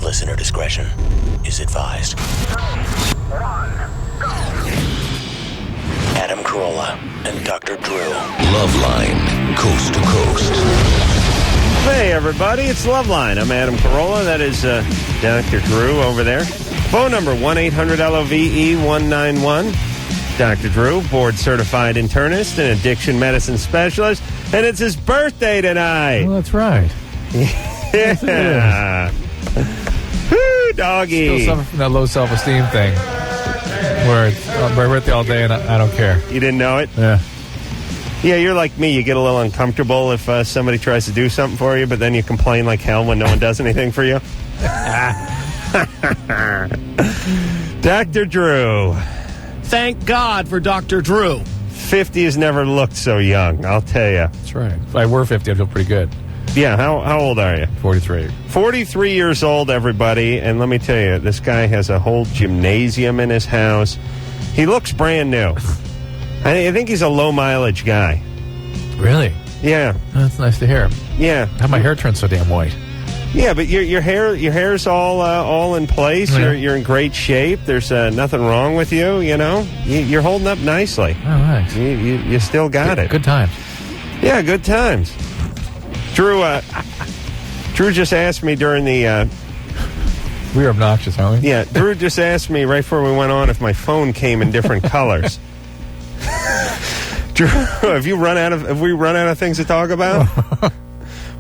Listener discretion is advised. 3, 2, 1, go. Adam Carolla and Dr. Drew. LoveLine, coast to coast. Hey, everybody, it's LoveLine. I'm Adam Carolla. That is Dr. Drew over there. Phone number 1-800-LOVE-191. Dr. Drew, board-certified internist and addiction medicine specialist. And it's his birthday tonight. Well, that's right. Yeah. Woo, doggy. Still suffer from that low self-esteem thing where it's my birthday all day and I don't care. You didn't know it? Yeah. Yeah, you're like me. You get a little uncomfortable if somebody tries to do something for you, but then you complain like hell when no one does anything for you. Dr. Drew. Thank God for Dr. Drew. 50 has never looked so young, I'll tell you. That's right. If I were 50, I'd feel pretty good. Yeah, how old are you? 43. 43 years old, everybody, and let me tell you, this guy has a whole gymnasium in his house. He looks brand new. I think he's a low-mileage guy. Really? Yeah. That's nice to hear. Yeah. How my hair turned so damn white. Yeah, but your hair's all in place. Yeah. You're in great shape. There's nothing wrong with you. You know, you're holding up nicely. Oh, nice. You still got it. Good times. Yeah, good times. Drew just asked me during the. We're obnoxious, aren't we? Yeah, Drew just asked me right before we went on if my phone came in different colors. Drew, have we run out of things to talk about?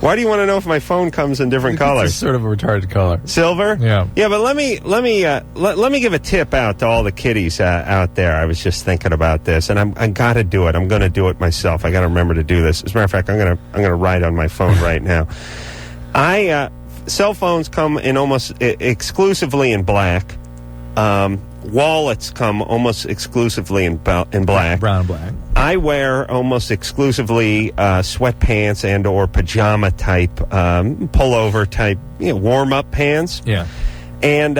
Why do you want to know if my phone comes in different colors? It's sort of a retarded color. Silver? Yeah. Yeah, but let me give a tip out to all the kiddies out there. I was just thinking about this, and I got to do it. I'm going to do it myself. I got to remember to do this. As a matter of fact, I'm going to write on my phone right now. Cell phones come in almost exclusively in black. Wallets come almost exclusively in black. Brown and black. I wear almost exclusively sweatpants and or pajama type, pullover type, warm-up pants. Yeah. And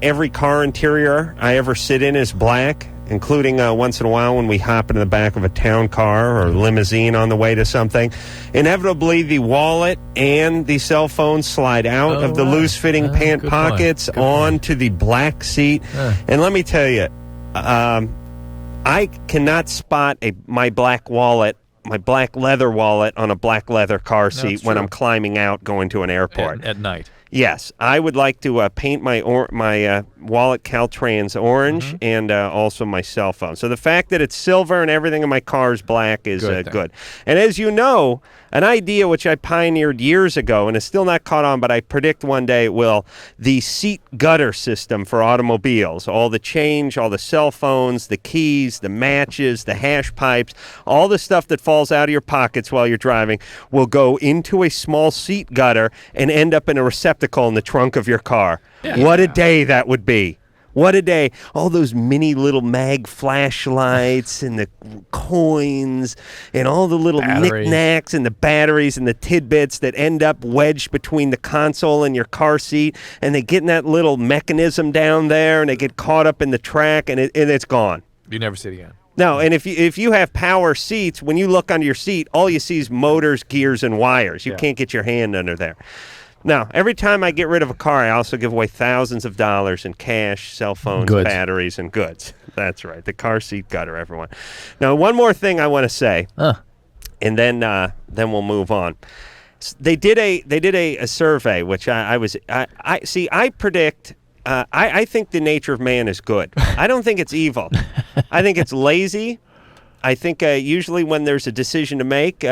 every car interior I ever sit in is black, including once in a while when we hop into the back of a town car or limousine on the way to something. Inevitably, the wallet and the cell phone slide out of the loose-fitting pant pockets onto the black seat. And let me tell you, I cannot spot my black wallet, my black leather wallet on a black leather car seat when I'm climbing out going to an airport. At night. Yes, I would like to paint my wallet Caltrans orange and also my cell phone. So the fact that it's silver and everything in my car is black is good. And as you know, an idea which I pioneered years ago and is still not caught on, but I predict one day it will, the seat gutter system for automobiles. All the change, all the cell phones, the keys, the matches, the hash pipes, all the stuff that falls out of your pockets while you're driving will go into a small seat gutter and end up in a receptacle in the trunk of your car. Yeah. What a day that would be. What a day. All those mini little mag flashlights and the coins and all the little knickknacks and the batteries and the tidbits that end up wedged between the console and your car seat, and they get in that little mechanism down there and they get caught up in the track and it's gone. You never see it again. No, and if you have power seats, when you look under your seat, all you see is motors, gears, and wires. You can't get your hand under there. Now, every time I get rid of a car, I also give away thousands of dollars in cash, cell phones, batteries, and goods. That's right, the car seat gutter, everyone. Now, one more thing I want to say, and then we'll move on. They did a survey, which I predict. I think the nature of man is good. I don't think it's evil. I think it's lazy. I think usually when there's a decision to make,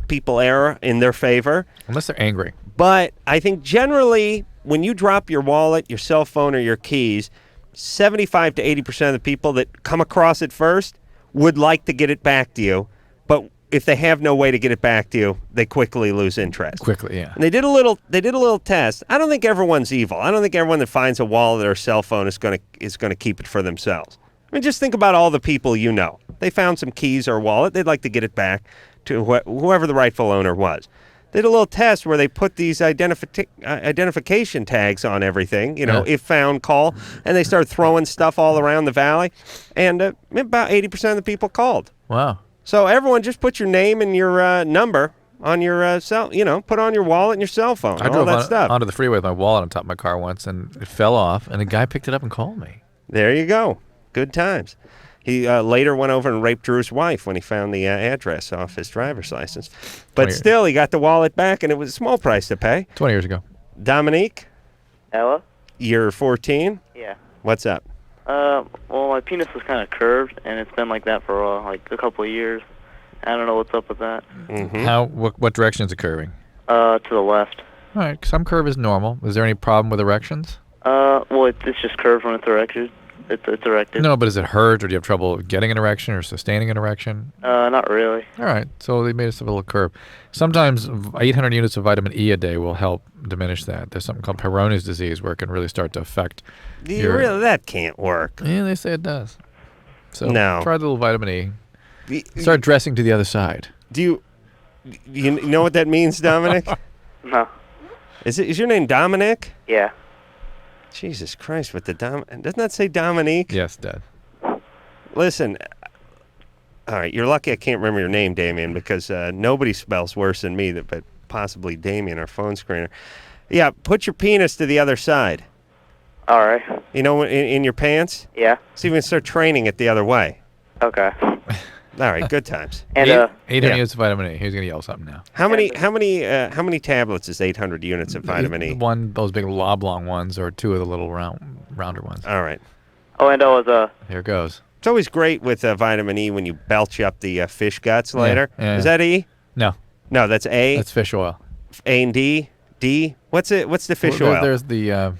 people err in their favor. Unless they're angry. But I think generally when you drop your wallet, your cell phone, or your keys, 75 to 80% of the people that come across it first would like to get it back to you. But if they have no way to get it back to you, they quickly lose interest. Quickly, yeah. And they did a little test. I don't think everyone's evil. I don't think everyone that finds a wallet or a cell phone is going to keep it for themselves. I mean, just think about all the people you know. They found some keys or a wallet. They'd like to get it back to whoever the rightful owner was. They did a little test where they put these identification tags on everything, if found, call, and they started throwing stuff all around the valley, and about 80% of the people called. Wow. So everyone just put your name and your number on your cell. Put on your wallet and your cell phone. I all drove that stuff. onto the freeway with my wallet on top of my car once, and it fell off, and a guy picked it up and called me. There you go. Good times. He later went over and raped Drew's wife when he found the address off his driver's license. But still, he got the wallet back, and it was a small price to pay. 20 years ago. Dominique? Hello? You're 14? Yeah. What's up? Well, my penis was kind of curved, and it's been like that for a couple of years. I don't know what's up with that. Mm-hmm. What direction is it curving? To the left. All right, some curve is normal. Is there any problem with erections? Well, it's just curved when it's erected. It's erected. No, but does it hurt, or do you have trouble getting an erection or sustaining an erection? Not really. All right, so they made us a little curve. Sometimes 800 units of vitamin E a day will help diminish that. There's something called Peyronie's disease where it can really start to affect That can't work. Yeah, they say it does. So No. try the little vitamin E. Start dressing to the other side. Do you know what that means, Dominic? No. Is your name Dominic? Yeah. Jesus Christ, with the doesn't that say Dominique? Yes, Dad. Listen, all right, you're lucky I can't remember your name, Damien, because nobody spells worse than me, but possibly Damien, our phone screener. Yeah, put your penis to the other side. All right. In your pants? Yeah. So you can start training it the other way. Okay. All right, good times. And 800 units of vitamin E. He's gonna yell something now. How many tablets is 800 units of vitamin E? One, those big oblong ones, or two of the little rounder ones. All right. Oh, and I was Here it goes. It's always great with vitamin E when you belch up the fish guts later. Yeah. Is that E? No, No, that's A. that's fish oil. A and D. D. What's the fish oil? There's the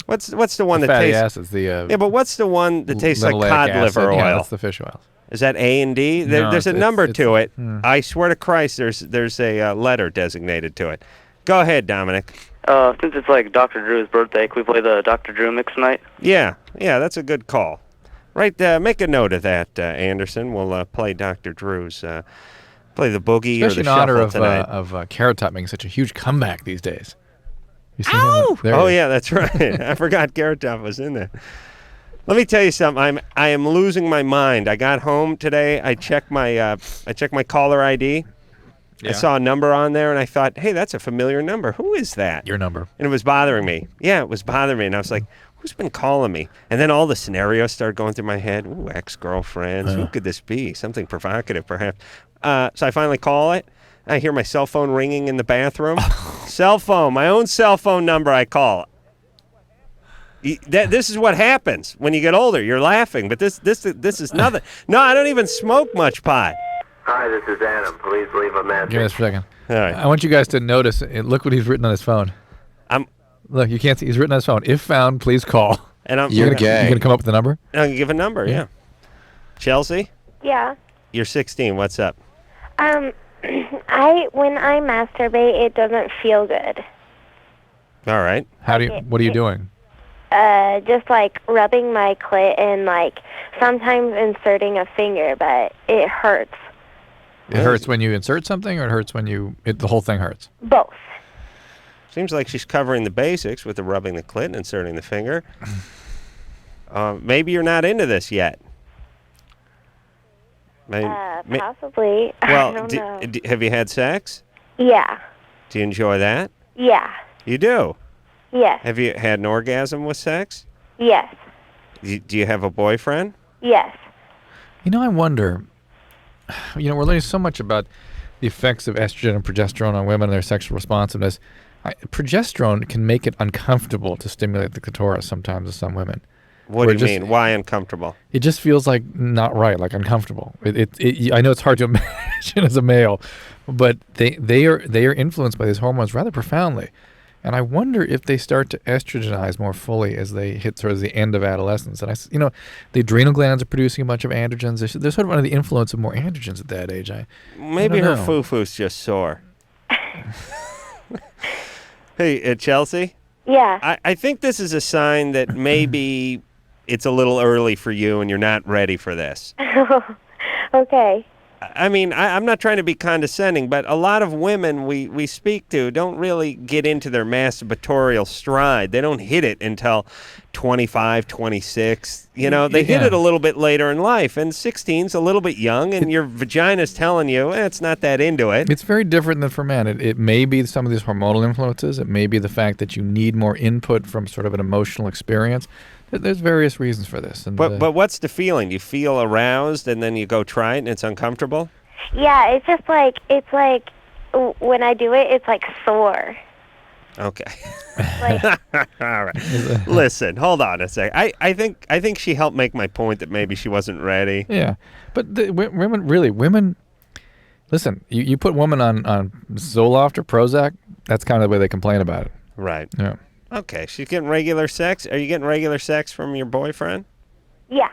What's the one that fatty tastes? acids. The Yeah, but what's the one that tastes like linoleic cod acid. liver oil? Yeah, that's the fish oil. Is that A and D? No, There's a it's- number it's- to it. I swear to Christ, there's a letter designated to it. Go ahead, Dominic. since it's like Dr. Drew's birthday, can we play the Dr. Drew mix tonight? Yeah, that's a good call. Right, make a note of that, Anderson. We'll play Dr. Drew's, play the boogie Especially or the in honor shuffle tonight. of Carrot Top making such a huge comeback these days. You see Ow! him? There Oh he is. yeah, that's right. I forgot Carrot Top was in there. Let me tell you something. I am losing my mind. I got home today. I checked my caller ID. Yeah. I saw a number on there, and I thought, hey, that's a familiar number. Who is that? Your number. And it was bothering me. Yeah, it was bothering me. And I was like, who's been calling me? And then all the scenarios started going through my head. Ooh, ex-girlfriends. Who could this be? Something provocative, perhaps. So I finally call it. I hear my cell phone ringing in the bathroom. Cell phone, my own cell phone number I call. This is what happens when you get older. You're laughing, but this is nothing. No, I don't even smoke much pot. Hi, this is Adam. Please leave a message. Give me this for a second. All right. I want you guys to notice. Look what he's written on his phone. Look, you can't see. He's written on his phone. If found, please call. And You're gonna come up with the number? I'll give a number. Yeah. Chelsea, Yeah. you're 16. What's up? When I masturbate, it doesn't feel good. All right. What are you doing? Just like rubbing my clit and like sometimes inserting a finger, but it hurts. It hurts when you insert something, or it hurts when the whole thing hurts? Both. Seems like she's covering the basics with the rubbing the clit and inserting the finger. Maybe you're not into this yet. Possibly. Well, I don't know. have you had sex? Yeah. Do you enjoy that? Yeah. You do? Yes. Have you had an orgasm with sex? Yes. Do you have a boyfriend? Yes. I wonder. We're learning so much about the effects of estrogen and progesterone on women and their sexual responsiveness. Progesterone can make it uncomfortable to stimulate the clitoris sometimes with some women. What do you mean? Why uncomfortable? It just feels like not right, like uncomfortable. I know it's hard to imagine as a male, but they are influenced by these hormones rather profoundly. And I wonder if they start to estrogenize more fully as they hit towards the end of adolescence. And the adrenal glands are producing a bunch of androgens. They're sort of under the influence of more androgens at that age. Maybe I don't her know. foo-foo's just sore. Hey, Chelsea? Yeah. I think this is a sign that maybe it's a little early for you and you're not ready for this. Okay. I mean, I'm not trying to be condescending, but a lot of women we speak to don't really get into their masturbatorial stride. They don't hit it until 25, 26. You know, they hit it a little bit later in life, and 16's a little bit young, and your vagina's telling you it's not that into it. It's very different than for men. It may be some of these hormonal influences. It may be the fact that you need more input from sort of an emotional experience. There's various reasons for this. And, but what's the feeling? You feel aroused, and then you go try it, and it's uncomfortable? Yeah, it's just like, when I do it, it's like sore. Okay. Like, All right. Listen, hold on a sec. I think she helped make my point that maybe she wasn't ready. Yeah. But women, listen, you put women on Zoloft or Prozac, that's kind of the way they complain about it. Right. Yeah. Okay, she's getting regular sex. Are you getting regular sex from your boyfriend? yeah.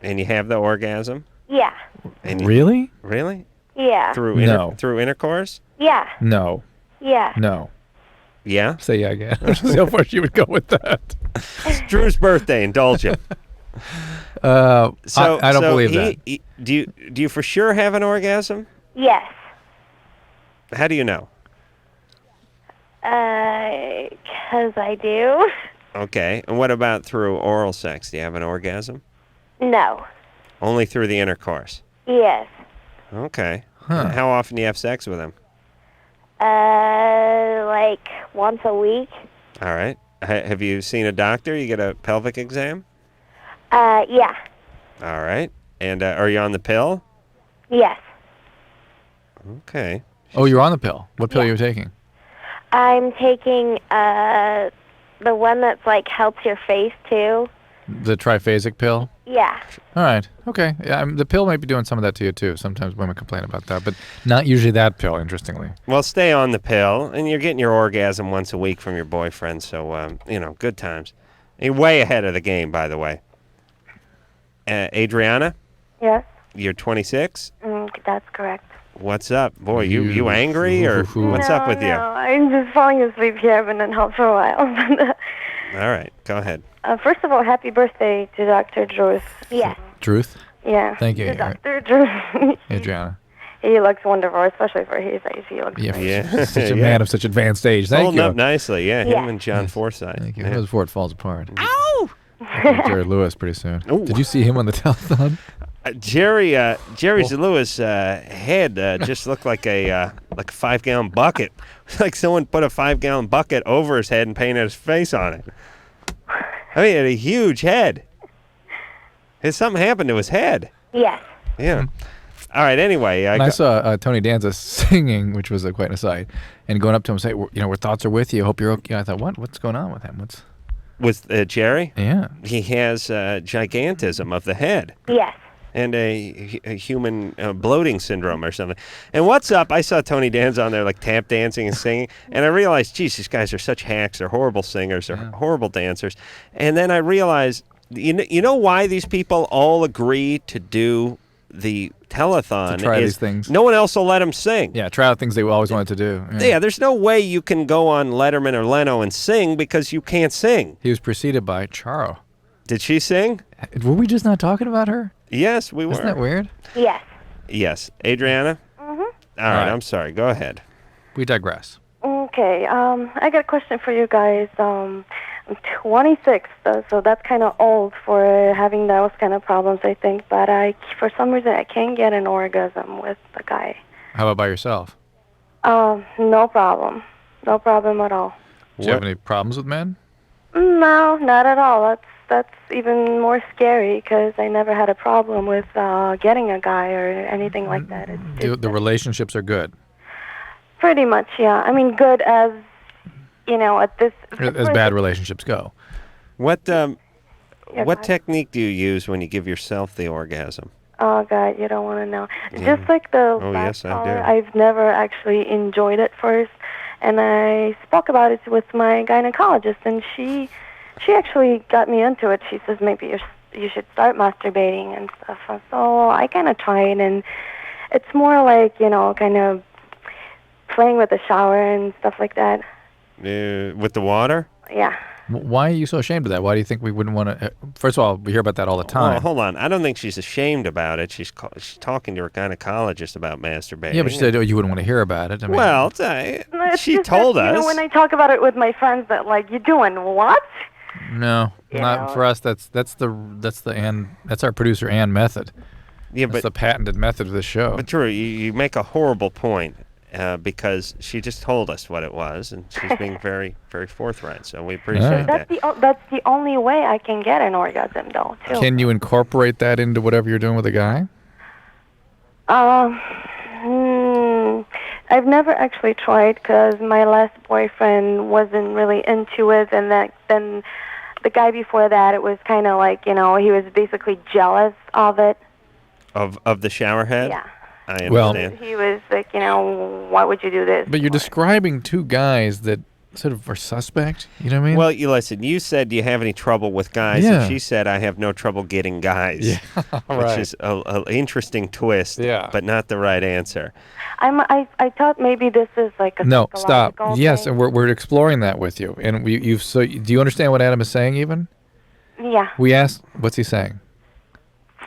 And you have the orgasm? Yeah. And Really? Really? Yeah. Through No. through intercourse? Yeah. No. Yeah. No. Yeah? Say yeah again. See how far she would go with that. It's Drew's birthday. Indulge him. I don't believe that. Do you for sure have an orgasm? Yes. How do you know? 'Cause I do. Okay. And what about through oral sex? Do you have an orgasm? No. Only through the intercourse. Yes. Okay. Huh. And how often do you have sex with him? Like once a week. All right. Have you seen a doctor? You get a pelvic exam? Yeah. All right. And are you on the pill? Yes. Okay. Oh, you're on the pill. What pill are you taking? I'm taking the one that's like helps your face too. The triphasic pill? Yeah. All right. Okay. Yeah, the pill might be doing some of that to you, too. Sometimes women complain about that, but not usually that pill, interestingly. Well, stay on the pill, and you're getting your orgasm once a week from your boyfriend, so, good times. You're way ahead of the game, by the way. Adriana, Yes. you're 26? That's correct. What's up? Boy, you angry, or what's up with you? No, I'm just falling asleep here. I've been in help for a while. All right, go ahead. First of all, happy birthday to Dr. Druth. Yes. Truth? Yeah. Thank you, To Dr. Druth. Adriana. He looks wonderful, especially for his age. He looks Yeah, great. such a man of such advanced age. Thank Holding you. up nicely, yeah. Yeah. Him and John Forsythe. Thank you. Yeah. That was before it falls apart. Ow! Jared Lewis pretty soon. Ooh. Did you see him on the telethon? Jerry Lewis' head just looked like a 5-gallon bucket. Like someone put a 5-gallon bucket over his head and painted his face on it. I mean, he had a huge head. Something happened to his head. Yes. Yeah. All right. Anyway, And I saw Tony Danza singing, which was quite an aside, and going up to him and saying, "Our thoughts are with you. Hope you're okay." I thought, what's going on with him? with Jerry. Yeah. He has gigantism of the head. Yes. And a human bloating syndrome or something. And what's up? I saw Tony Danza on there like tap dancing and singing, and I realized, geez, these guys are such hacks. They're horrible singers. They're horrible dancers. And then I realized, you know why these people all agree to do the telethon? To try these things. No one else will let them sing. Yeah, try out things they always wanted to do. Yeah, there's no way you can go on Letterman or Leno and sing because you can't sing. He was preceded by Charo. Did she sing? Were we just not talking about her? Yes, we were. Isn't that weird? Yes. Yes. Adriana? Mm-hmm. All right, I'm sorry. Go ahead. We digress. Okay, I got a question for you guys. I'm 26, so that's kind of old for having those kind of problems, I think. But for some reason, I can't get an orgasm with a guy. How about by yourself? No problem. No problem at all. Do you have any problems with men? No, not at all. That's even more scary because I never had a problem with getting a guy or anything like that. The relationships are good. Pretty much, yeah. I mean, good as, at this... As bad relationships go. What what technique do you use when you give yourself the orgasm? Oh, God, you don't want to know. Just like the last yes, I caller, do. I've never actually enjoyed it first. And I spoke about it with my gynecologist, and she actually got me into it. She says maybe you should start masturbating and stuff. And so I kind of tried, and it's more like, kind of playing with the shower and stuff like that. With the water? Yeah. Why are you so ashamed of that? Why do you think we wouldn't want to? First of all, we hear about that all the time. Well, hold on. I don't think she's ashamed about it. She's talking to her gynecologist about masturbating. Yeah, but she said, "Oh, you wouldn't want to hear about it." I mean, well, It's she just told that, us. When I talk about it with my friends, that like, you doing what? no, not for us. That's our producer Ann method. Yeah, That's the patented method of the show. But Drew, you make a horrible point because she just told us what it was, and she's being very, very forthright. So we appreciate that. That's the only way I can get an orgasm, though. Too. Can you incorporate that into whatever you're doing with a guy? I've never actually tried because my last boyfriend wasn't really into it, and then the guy before that, it was kind of like, he was basically jealous of it. Of the shower head? Yeah. I understand. He was like, why would you do this? But you're describing two guys that sort of are suspect. You know what I mean? Well, listen. You said, do you have any trouble with guys? Yeah. And she said, I have no trouble getting guys. Yeah, which is an interesting twist, but not the right answer. I thought maybe this is like a no, stop. psychological Yes, thing. and we're exploring that with you. And so do you understand what Adam is saying? Even? Yeah. We asked, what's he saying?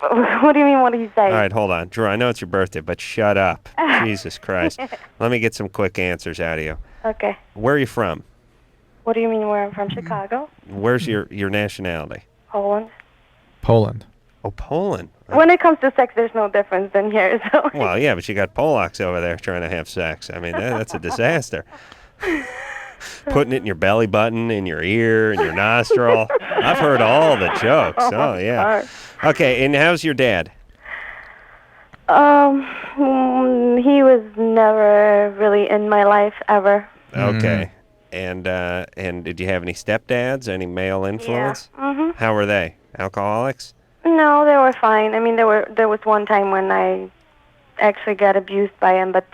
What do you mean? What do you say? All right, hold on, Drew. I know it's your birthday, but shut up. Jesus Christ. Let me get some quick answers out of you. Okay. Where are you from? What do you mean? Where I'm from? Chicago. Where's your nationality? Poland. Poland. Oh, Poland. When it comes to sex, there's no difference in here. So. Well, yeah, but you got Polacks over there trying to have sex. I mean, that's a disaster. Putting it in your belly button, in your ear, in your nostril. I've heard all the jokes. Oh, yeah. Okay, and how's your dad? He was never really in my life ever. Okay. And did you have any stepdads? Any male influence? Yeah. Mm-hmm. How were they? Alcoholics? No, they were fine. I mean, there was one time when I actually got abused by him, but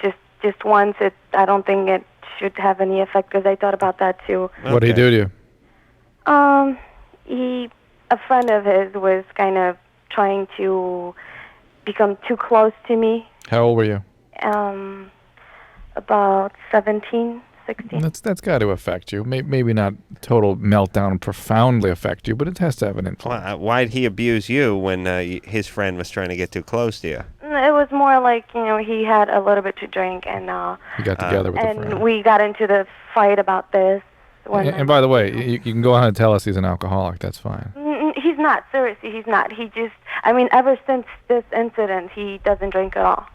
just once. I don't think it should have any effect because I thought about that too. Okay. What did he do to you? A friend of his was kind of trying to become too close to me. How old were you? About 17, 16. That's got to affect you. Maybe not total meltdown profoundly affect you, but it has to have an influence. Why'd he abuse you when his friend was trying to get too close to you? It was more like, he had a little bit to drink, and you got together with a friend. And we got into the fight about this. And by the way, you can go on and tell us he's an alcoholic. That's fine. He's not. Seriously, he's not. Ever since this incident, he doesn't drink at all.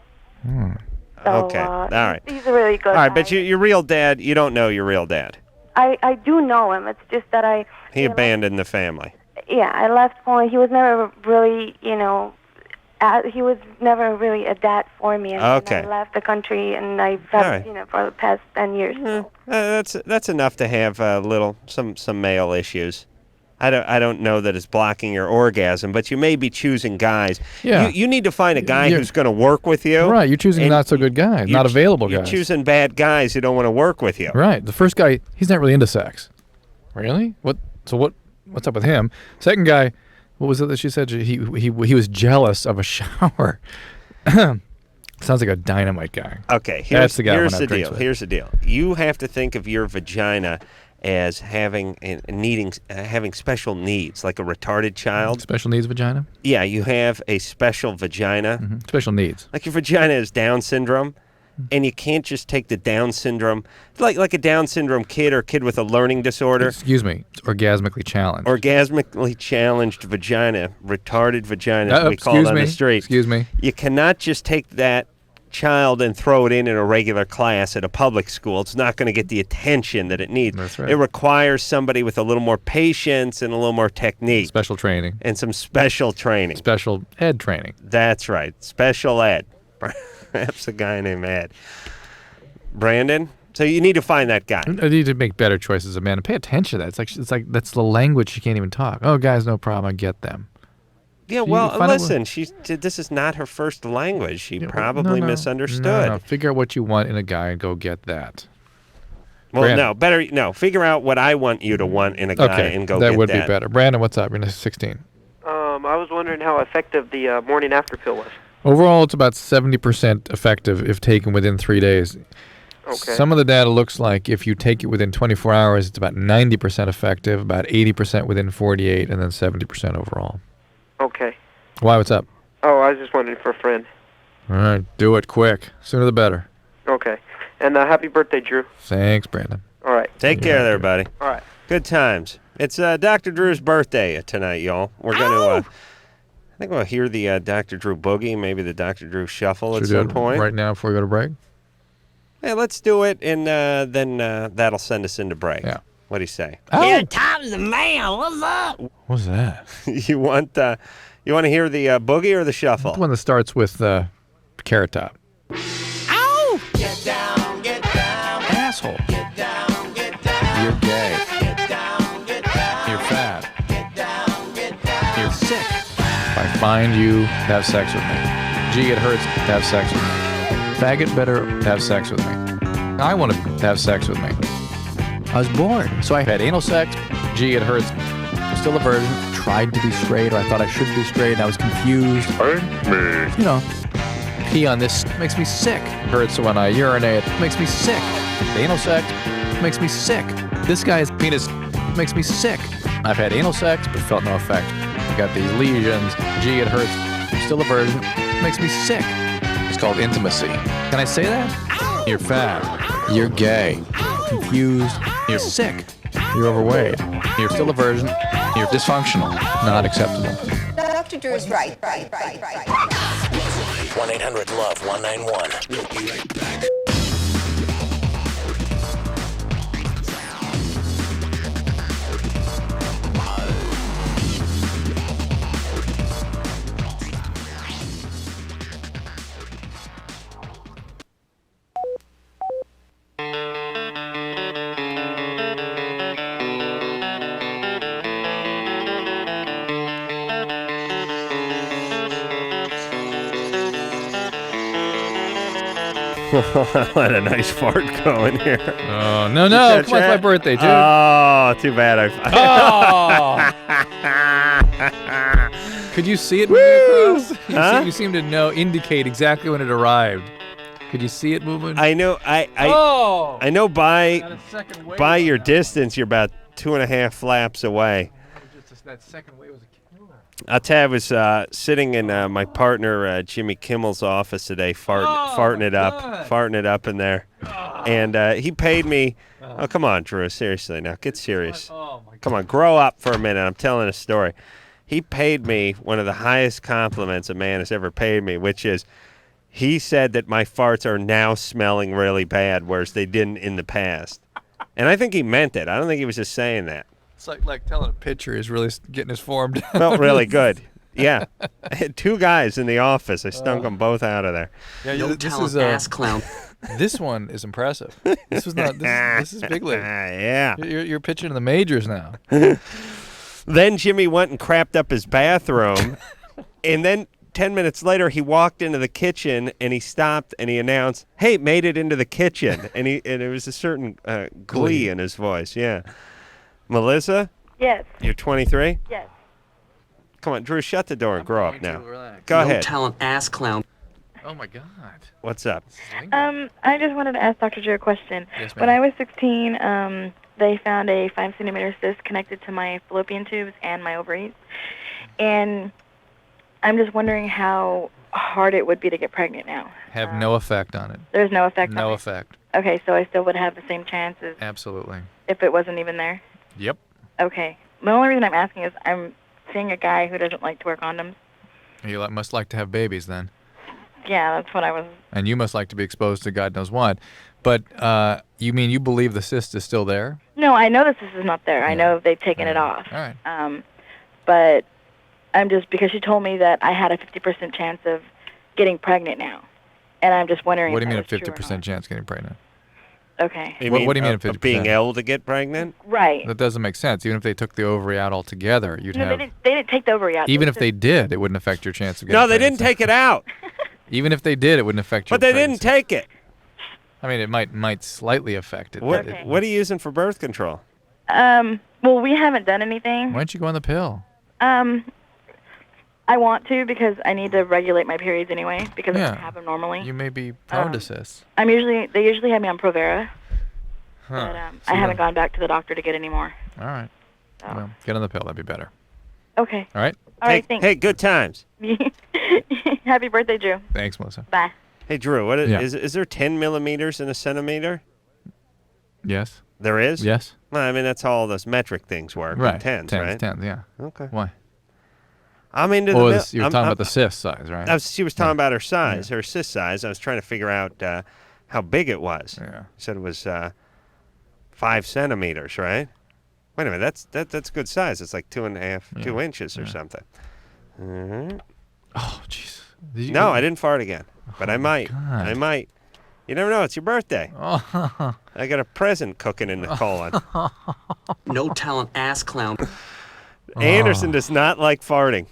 So, okay. All right. He's a really good All right, guy. but your real dad, you don't know your real dad. I do know him. It's just that He abandoned the family. Yeah, I left Poland. He was never really, he was never really a dad for me. And Okay. I left the country, and I've had, for the past 10 years. That's enough to have some male issues. I don't know that it's blocking your orgasm, but you may be choosing guys. Yeah. You need to find a guy who's going to work with you. Right. You're choosing not so good guys, not available guys. You're choosing bad guys who don't want to work with you. Right. The first guy, he's not really into sex. Really? What's up with him? Second guy, what was it that she said? He was jealous of a shower. Sounds like a dynamite guy. Okay. That's the guy. Here's the deal. Here's the deal. You have to think of your vagina as having special needs, like a retarded child. Special needs vagina? Yeah, you have a special vagina. Mm-hmm. Special needs. Like your vagina is Down syndrome, and you can't just take the Down syndrome, like a Down syndrome kid or kid with a learning disorder. Excuse me, it's orgasmically challenged. Orgasmically challenged vagina, retarded vagina, as we call it on the street. Excuse me. You cannot just take that child and throw it in a regular class at a public school. It's not going to get the attention that it needs. That's right. It requires somebody with a little more patience and a little more technique. Special training. And some special training. Special ed training. That's right. Special ed. Perhaps a guy named Ed. Brandon? So you need to find that guy. I need to make better choices of men and pay attention to that. It's like that's the language she can't even talk. Oh, guys, no problem. I get them. Yeah, well, listen, this is not her first language. She probably misunderstood. No. Figure out what you want in a guy and go get that. Well, Brandon. Figure out what I want you to want in a guy and go get that. That would be better. Brandon, what's up? You're 16. I was wondering how effective the morning after pill was. Overall, it's about 70% effective if taken within 3 days. Okay. Some of the data looks like if you take it within 24 hours, it's about 90% effective, about 80% within 48, and then 70% overall. Okay. Why? What's up? Oh, I was just wondering for a friend. All right, do it quick. Sooner the better. Okay. And happy birthday, Drew. Thanks, Brandon. All right. Take care there, buddy. All right. Good times. It's Dr. Drew's birthday tonight, y'all. We're going to, I think we'll hear the Dr. Drew boogie, maybe the Dr. Drew shuffle at some point. Right now before we go to break? Hey, let's do it, and then that'll send us into break. Yeah. What do you say? Oh. Here, Tom's the man. What's up? What's that? You want to hear the boogie or the shuffle? The one that starts with Carrot Top. Ow! Get down, get down. Asshole. Get down, get down. You're gay. Get down, get down. You're fat. Get down, get down. You're sick. If I find you, have sex with me. Gee, it hurts to have sex with me. Faggot better have sex with me. I want to have sex with me. I was bored, so I had anal sex. Gee, it hurts. I'm still a virgin. Tried to be straight, or I thought I should be straight. I was confused. You know, pee on this makes me sick. Hurts when I urinate. Makes me sick. Anal sex makes me sick. This guy's penis makes me sick. I've had anal sex, but felt no effect. I got these lesions. Gee, it hurts. I'm still a virgin. Makes me sick. It's called intimacy. Can I say that? You're fat. You're gay. Confused. You're sick. You're overweight. You're still a virgin. You're dysfunctional. Not acceptable. Dr. Drew's right. 1-800-LOVE-191. We'll be right back. I had a nice fart going here. Oh, no. Come on, it's my birthday, dude. Oh, too bad. Oh! Could you see it moving across? You seem to indicate exactly when it arrived. Could you see it moving? I know. I know by your distance, you're about 2.5 flaps away. That second wave was a killer. I'll tell you, I was sitting in my partner Jimmy Kimmel's office today, farting it up in there, and he paid me. Oh, come on, Drew, seriously now, get serious. Come on, grow up for a minute. I'm telling a story. He paid me one of the highest compliments a man has ever paid me, which is he said that my farts are now smelling really bad, whereas they didn't in the past. And I think he meant it. I don't think he was just saying that. It's like telling a pitcher is really getting his form down. Felt really good. Yeah. I had 2 guys in the office. I stunk them both out of there. Yeah, this is ass clown. This one is impressive. This was not. This is big league. Yeah. You're pitching in the majors now. Then Jimmy went and crapped up his bathroom, and then 10 minutes later he walked into the kitchen and he stopped and he announced, "Hey, made it into the kitchen," and there was a certain glee in his voice. Yeah. Melissa? Yes. You're 23? Yes. Come on, Drew, shut the door and grow up now. Go No ahead. talent ass clown. Oh my God. What's up? I just wanted to ask Dr. Drew a question. Yes, ma'am. When I was 16, they found a 5-centimeter cyst connected to my fallopian tubes and my ovaries. And I'm just wondering how hard it would be to get pregnant now. Have no effect on it. There's no effect on it? No effect. Okay, so I still would have the same chances Absolutely. if it wasn't even there? Yep. Okay. The only reason I'm asking is I'm seeing a guy who doesn't like to wear condoms. You must like to have babies then. Yeah, that's what I was... And you must like to be exposed to God knows what. But you mean you believe the cyst is still there? No, I know the cyst is not there. I know they've taken it off. All right. But I'm just... Because she told me that I had a 50% chance of getting pregnant now. And I'm just wondering What do you mean a if that was true or 50% not. chance getting pregnant? Okay. What do you mean a of 50%? being able to get pregnant? Right. That doesn't make sense. Even if they took the ovary out altogether, you'd No, have... they didn't take the ovary out. Even It was if they did, it wouldn't affect your chance of getting No, they pregnant. didn't take it out. Even if they did, it wouldn't affect your But they didn't pregnancy. take it. I mean, it might slightly affect it. What, but what are you using for birth control? Well, we haven't done anything. Why don't you go on the pill? I want to because I need to regulate my periods anyway because I don't have them normally. You may be prone to cysts. They usually have me on Provera, Huh. but I haven't gone back to the doctor to get any more. All right. Well, get on the pill. That'd be better. Okay. All right. All right, thanks. Hey, good times. Happy birthday, Drew. Thanks, Melissa. Bye. Hey, Drew, what is there 10 millimeters in a centimeter? Yes. There is? Yes. Well, I mean, that's how all those metric things work. Right. Tens, tens, right? Tens, yeah. Okay. Why? I'm into you were the... talking about the cyst size, right? She was talking about her size, her cyst size. I was trying to figure out how big it was. Yeah. She said it was 5 centimeters, right? Wait a minute, that's good size. It's like 2 inches or something. Mm-hmm. Oh, jeez. No, I didn't fart again, but I might. God. I might. You never know. It's your birthday. Oh. I got a present cooking in the colon. No talent ass clown. Anderson does not like farting.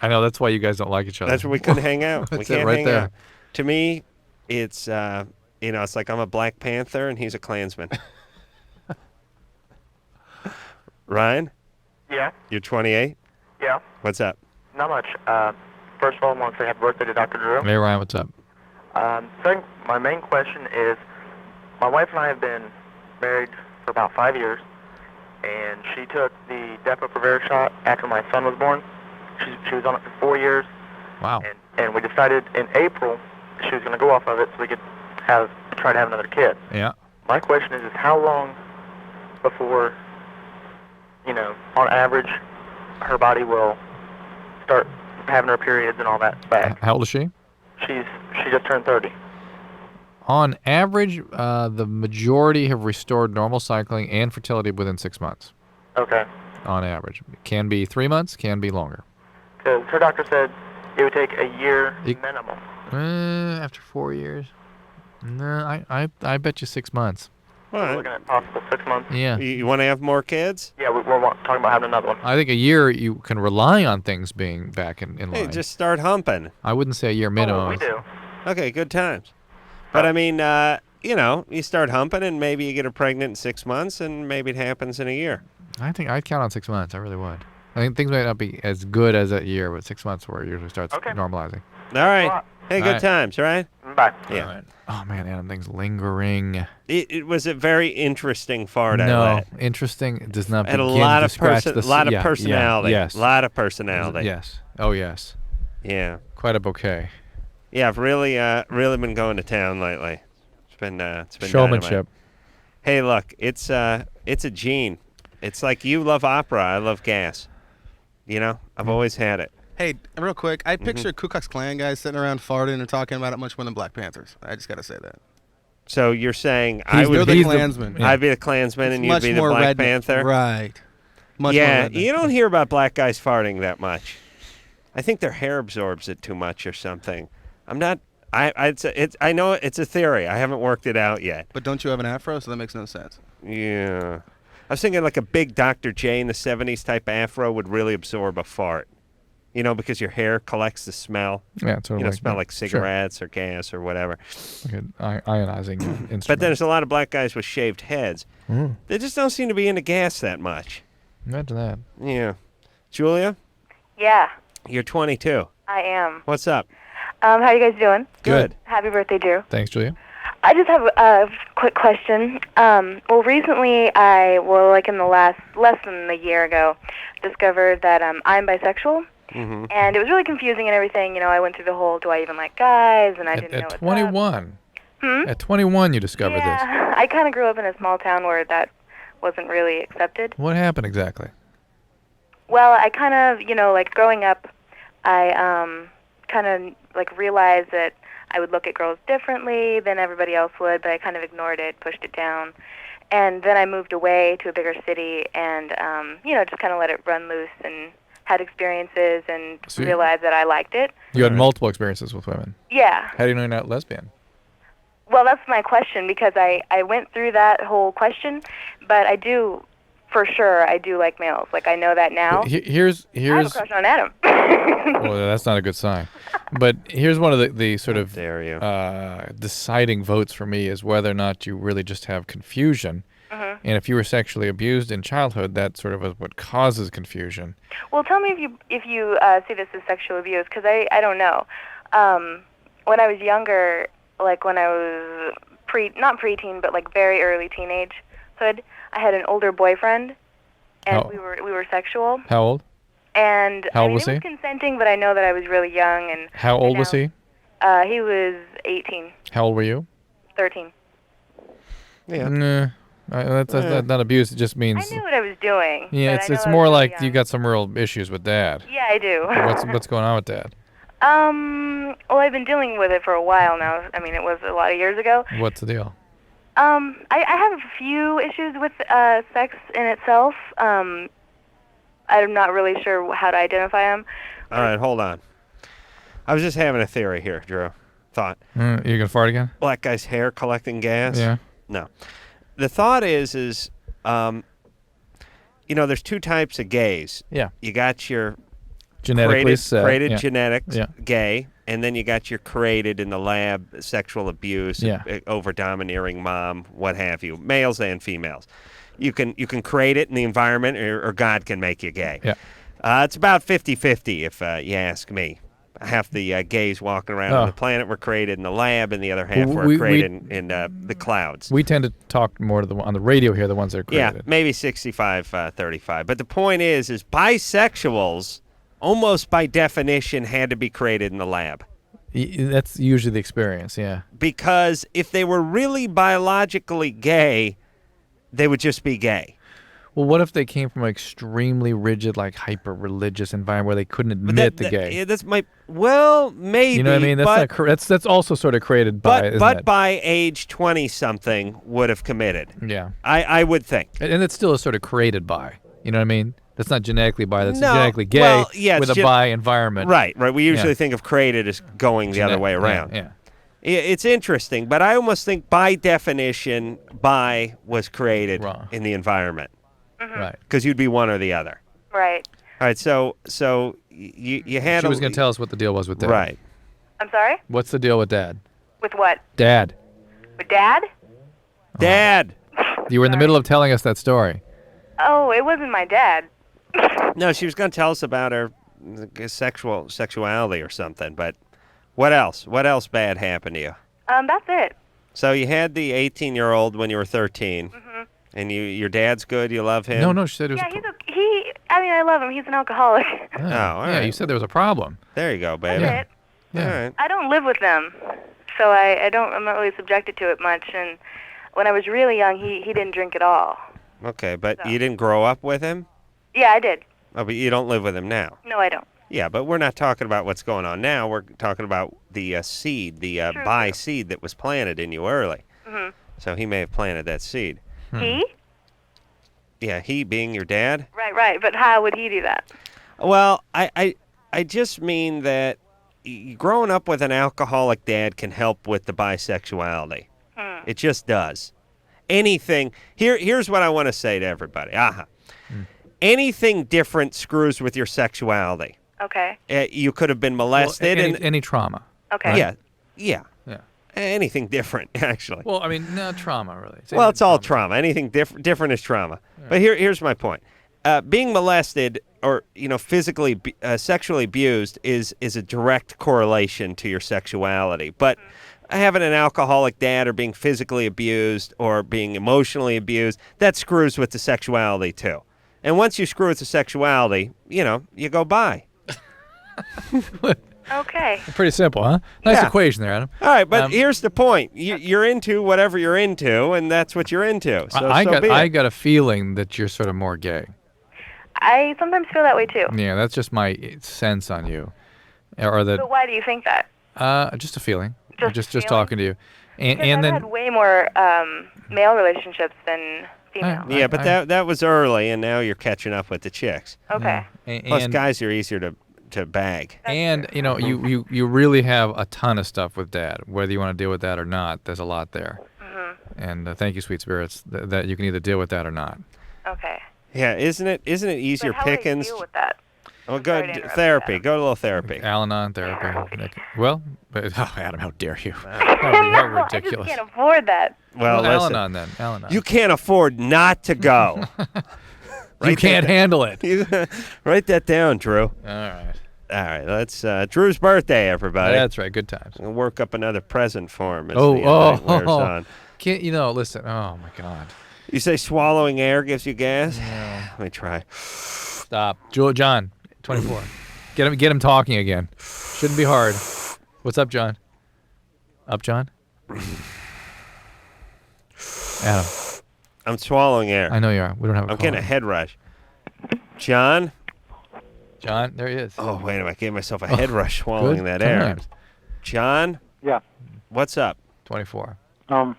I know, that's why you guys don't like each other. That's why we couldn't hang out. We That's can't it right hang there. out. To me, it's it's like I'm a Black Panther and he's a Klansman. Ryan? Yeah? You're 28? Yeah? What's up? Not much. First of all, I want to say happy birthday to Dr. Drew. Hey, Ryan, what's up? Second, my main question is, my wife and I have been married for about 5 years, and she took the Depo-Provera shot after my son was born. She was on it for 4 years. Wow. And we decided in April she was going to go off of it so we could try to have another kid. Yeah. My question is how long before, on average, her body will start having her periods and all that back? How old is she? She just turned 30. On average, the majority have restored normal cycling and fertility within 6 months. Okay. On average. It can be 3 months, can be longer. Because her doctor said it would take a year minimum. After 4 years? No, I bet you 6 months. We're looking at possible 6 months. Yeah. You want to have more kids? Yeah, we're talking about having another one. I think a year you can rely on things being back in line. Hey, just start humping. I wouldn't say a year minimum. We do. Okay, good times. But I mean, you start humping and maybe you get her pregnant in 6 months and maybe it happens in a year. I think I'd count on 6 months. I really would. I think things might not be as good as a year, but 6 months where it usually starts normalizing. All right. Hey, All good right. times, right? Bye. Yeah. All right. Oh, man, Adam, things lingering. It was a very interesting fart I No, let. interesting. It does not Had a begin lot to of scratch the personality. Yes. A lot of personality. Yes. Oh, yes. Yeah. Quite a bouquet. Yeah, I've really been going to town lately. It's been Showmanship. dynamite. Hey, look, it's a gene. It's like you love opera, I love gas. I've always had it. Hey, real quick, I picture Ku Klux Klan guys sitting around farting or talking about it much more than Black Panthers. I just got to say that. So you're saying They're the Klansman. I'd be the Klansman and you'd be the Black Panther? Right. Much more yeah, redneck. you don't hear about black guys farting that much. I think their hair absorbs it too much or something. I'm not. I know it's a theory. I haven't worked it out yet. But don't you have an afro, so that makes no sense. Yeah. I was thinking like a big Dr. J in the 70s type afro would really absorb a fart. Because your hair collects the smell. Yeah, totally. Smell like cigarettes or gas or whatever. Like an ionizing instrument. But then there's a lot of black guys with shaved heads. They just don't seem to be into gas that much. Imagine that. Yeah. Julia? Yeah, You're 22. I am. What's up? How are you guys doing? Good. Happy birthday, Drew. Thanks, Julia. I just have a quick question. Well, recently like in the less than a year ago, discovered that I'm bisexual. Mm-hmm. And it was really confusing and everything. I went through the whole, do I even like guys? And I didn't know At what's 21. up. At 21, you discovered this. Yeah, I kind of grew up in a small town where that wasn't really accepted. What happened exactly? Well, I kind of, like growing up, I kind of like realized that I would look at girls differently than everybody else would, but I kind of ignored it, pushed it down. And then I moved away to a bigger city and, just kind of let it run loose and had experiences and realized that I liked it. You had multiple experiences with women. Yeah. How do you know you're not lesbian? Well, that's my question because I went through that whole question, but I do, for sure, I do like males. Like I know that now. Here's I have a crush on Adam. Well, that's not a good sign. But here's one of the sort of deciding votes for me is whether or not you really just have confusion And if you were sexually abused in childhood, that sort of is what causes confusion. Well, tell me if you see this as sexual abuse, because I don't know. When I was younger, like when I was not preteen, but like very early teenagehood, I had an older boyfriend, and we were sexual. How old? And How old I mean, was it was consenting, but I know that I was really young. And how old was he? He was 18. How old were you? 13. Yeah. Nah, that's not abuse. It just means. I knew what I was doing. Yeah, it's more like you got some real issues with Dad. Yeah, I do. What's going on with Dad? Well, I've been dealing with it for a while now. I mean, it was a lot of years ago. What's the deal? I have a few issues with sex in itself. I'm not really sure how to identify them. All right, hold on. I was just having a theory here, Drew. Thought. You gonna fart again? Black guy's hair collecting gas? Yeah. No. The thought is, there's two types of gays. Yeah. You got your genetically created yeah. genetics, yeah. gay, and then you got your created in the lab sexual abuse, yeah. over domineering mom, what have you, males and females. You can create it in the environment, or God can make you gay. Yeah. It's about 50-50 if you ask me. Half the gays walking around on the planet were created in the lab, and the other half were created in the clouds. We tend to talk more on the radio here, the ones that are created. Yeah, maybe 65-35. But the point is bisexuals, almost by definition, had to be created in the lab. That's usually the experience, yeah. Because if they were really biologically gay, they would just be gay. Well, what if they came from an extremely rigid, like hyper-religious environment where they couldn't admit the gay? Yeah, that's maybe. You know what I mean? That's also sort of created by. But by age 20-something would have committed. Yeah. I would think. And it's still sort of created by. You know what I mean? That's not genetically bi. That's genetically gay with a bi environment. Right. We usually think of created as going the other way around. Yeah. It's interesting, but I almost think by definition, bi was created in the environment. Mm-hmm. Right. Because you'd be one or the other. Right. All right, so you had. She was going to tell us what the deal was with Dad. Right. I'm sorry? What's the deal with Dad? With what? Dad. With Dad? Dad. You were in the middle of telling us that story. Oh, it wasn't my dad. No, she was going to tell us about her sexuality or something, but what else? What else bad happened to you? That's it. So you had the 18-year-old when you were 13. Mm-hmm. And your dad's good? You love him? No, she said it was... Yeah, I love him. He's an alcoholic. Oh, all right. Yeah, you said there was a problem. There you go, baby. That's it. Yeah. All right. I don't live with them, so I'm not really subjected to it much. And when I was really young, he didn't drink at all. Okay, but you didn't grow up with him? Yeah, I did. Oh, but you don't live with him now? No, I don't. Yeah, but we're not talking about what's going on now. We're talking about the seed, the bi seed that was planted in you early. Mm-hmm. So he may have planted that seed. He? Yeah, he being your dad? Right. But how would he do that? Well, I just mean that growing up with an alcoholic dad can help with the bisexuality. It just does. Anything. Here's what I want to say to everybody. Anything different screws with your sexuality. Okay. You could have been molested. Well, any trauma. Okay. Right? Yeah. Anything different, actually. Well, I mean, no trauma, really. It's all trauma. Anything different is trauma. Yeah. But here's my point. Being molested or physically, sexually abused is a direct correlation to your sexuality. But having an alcoholic dad or being physically abused or being emotionally abused, that screws with the sexuality too. And once you screw with the sexuality, you go by. Okay. Pretty simple, huh? Nice equation there, Adam. All right, but here's the point. You're into whatever you're into, and that's what you're into. So I got a feeling that you're sort of more gay. I sometimes feel that way, too. Yeah, that's just my sense on you. But why do you think that? Just a feeling. Just feeling? Talking to you. And I've then had way more male relationships than female. Yeah, but that was early, and now you're catching up with the chicks. Okay. Plus, guys are easier to bag. And you really have a ton of stuff with Dad. Whether you want to deal with that or not, there's a lot there. Mm-hmm. And thank you, sweet spirits, that you can either deal with that or not. Okay. Yeah, isn't it easier but how pickings? Would I deal with that? Well, go therapy. Go to a little therapy. Al-Anon therapy. Well, Adam, how dare you? How I just ridiculous. can't afford that. Well, listen. Al-Anon then. Al-Anon. You can't afford not to go. You can't handle it. Write that down, Drew. All right. All right, let's Drew's birthday, everybody. That's right. Good times. We'll work up another present for him as the night wears on. Can't listen. Oh my God. You say swallowing air gives you gas? Yeah. Let me try. Stop. John, 24. Get him talking again. Shouldn't be hard. What's up, John? Up, John? Adam. I'm swallowing air. I know you are. We don't have a I'm call. getting a head rush. John? John, there he is. Oh, wait a minute. I gave myself a head rush swallowing that air. John? Yeah. What's up? 24. I'm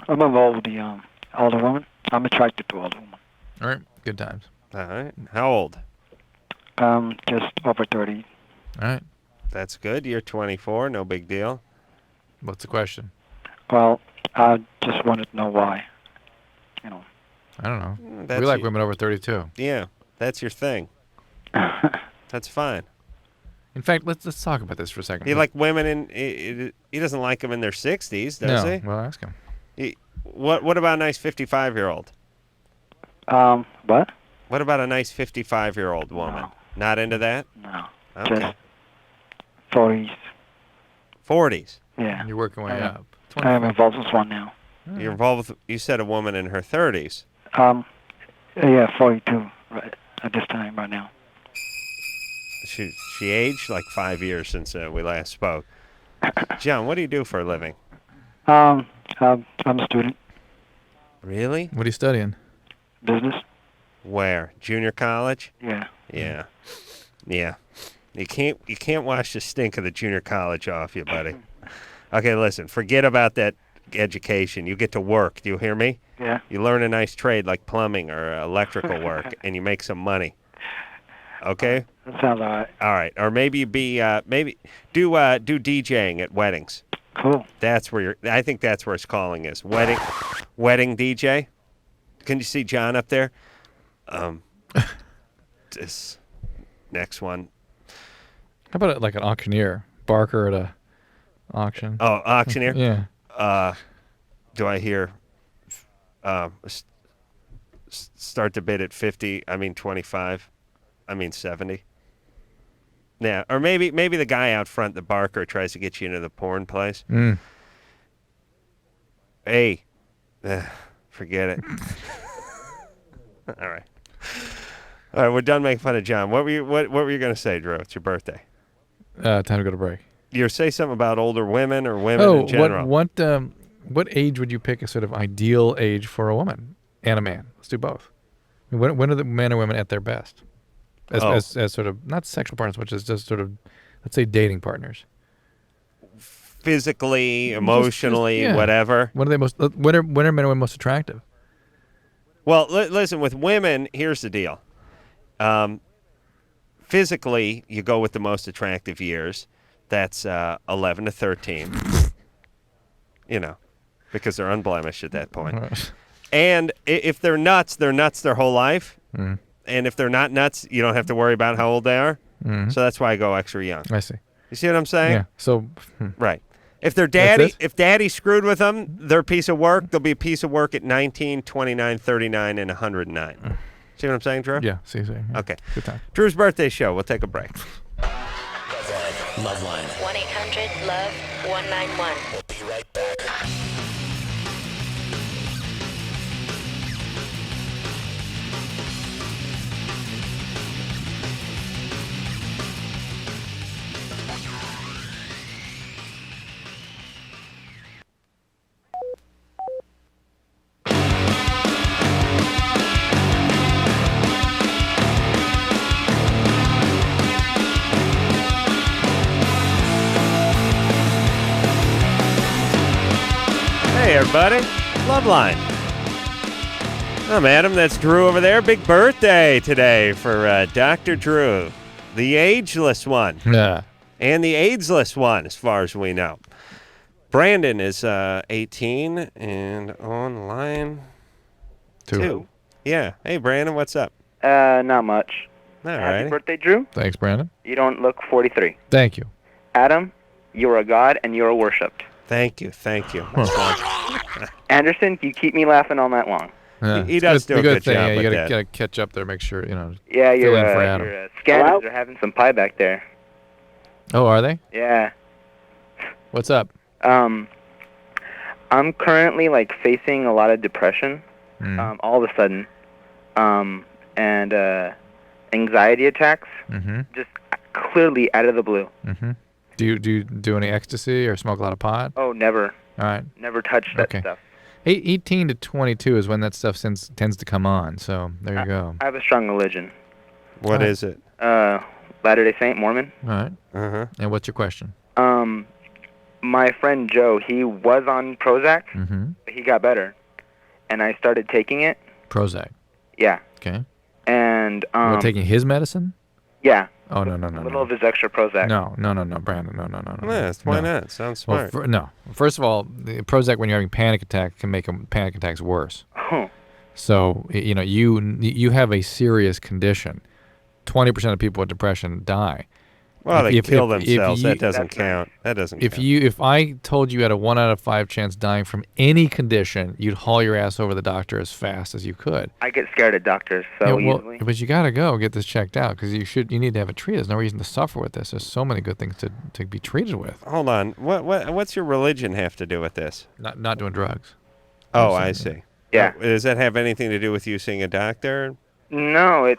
involved with the older woman. I'm attracted to older women. All right. Good times. All right. How old? Just over 30. All right. That's good. You're 24. No big deal. What's the question? Well, I just wanted to know why. I don't know. That's We like you. women over 32. Yeah. That's your thing. That's fine. In fact, let's talk about this for a second. He like women he doesn't like them in their 60s, does he? Well, ask him. What about a nice 55-year-old? What? What about a nice 55-year-old woman? No. Not into that? No. Okay. Just 40s. 40s? Yeah. You're working way up. I am involved with one now. You're involved with, you said a woman in her 30s. Yeah, 42 right at this time right now. She aged like 5 years since we last spoke. John, what do you do for a living? I'm a student. Really? What are you studying? Business. Where? Junior college? Yeah. Yeah. Yeah. You can't wash the stink of the junior college off you, buddy. Okay, listen, forget about that education. You get to work. Do you hear me? Yeah. You learn a nice trade like plumbing or electrical work, and you make some money. Okay? That sounds all right. All right. Or maybe maybe do DJing at weddings. Cool. That's where I think that's where his calling is. Wedding DJ. Can you see John up there? This next one. How about like an auctioneer? Barker at a auction. Oh, auctioneer? Yeah. Do I hear start the bid at 50? I mean 25. I mean 70. Yeah, or maybe the guy out front, the Barker, tries to get you into the porn place. Hey, forget it. All right, we're done making fun of John. What were you going to say, Drew? It's your birthday. Time to go to break. You say something about older women or women in general. What age would you pick a sort of ideal age for a woman and a man? Let's do both. When are the men and women at their best? As sort of, not sexual partners, which is just sort of, let's say, dating partners. Physically, emotionally, yeah. Whatever. When are men and women most attractive? Well, listen, with women, here's the deal. Physically, you go with the most attractive years. That's 11 to 13. Because they're unblemished at that point. Right. And if they're nuts their whole life. And if they're not nuts, you don't have to worry about how old they are. So that's why I go extra young. I see. You see what I'm saying? Yeah. So. Right. If daddy screwed with them, they're a piece of work. They'll be a piece of work at 19, 29, 39, and 109. See what I'm saying, Drew? Yeah. See. Yeah. Okay. Good time. Drew's birthday show. We'll take a break. LoveLine. 1-800-LOVE-191. We'll be right back. Hey, everybody. LoveLine. I'm Adam. That's Drew over there. Big birthday today for Dr. Drew, the ageless one. Yeah. And the AIDSless one, as far as we know. Brandon is 18 and on line 2. Yeah. Hey, Brandon, what's up? Not much. All Happy right. birthday, Drew. Thanks, Brandon. You don't look 43. Thank you. Adam, you are a god and you are worshipped. Thank you. Anderson, you keep me laughing all night long. Yeah, He does do a good thing. job Yeah, with you that. gotta catch up there, make sure, Yeah, fill in for Adam. your scanners are having some pie back there. Oh, are they? Yeah. What's up? I'm currently facing a lot of depression. All of a sudden, and anxiety attacks. Just clearly out of the blue. Do you do any ecstasy or smoke a lot of pot? Oh, never. All right. Never touched that stuff. 18 to 22 is when that stuff tends to come on. So there you go. I have a strong religion. What is it? Latter-day Saint, Mormon. All right. And what's your question? My friend Joe, he was on Prozac. But he got better, and I started taking it. Prozac. Yeah. Okay. And What, taking his medicine? Yeah. Oh no. A little of his extra Prozac. No, Brandon. No. Yes, why not? Sounds smart. Well, no. First of all, the Prozac when you're having panic attack can make panic attacks worse. Oh. So you have a serious condition. 20% of people with depression die. Well, they kill themselves. That doesn't count. If I told you had a 1 out of 5 chance dying from any condition, you'd haul your ass over the doctor as fast as you could. I get scared of doctors easily. But you got to go get this checked out because you need to have it treated. There's no reason to suffer with this. There's so many good things to be treated with. Hold on. What's your religion have to do with this? Not doing drugs. Oh, I see. Yeah. Does that have anything to do with you seeing a doctor? No,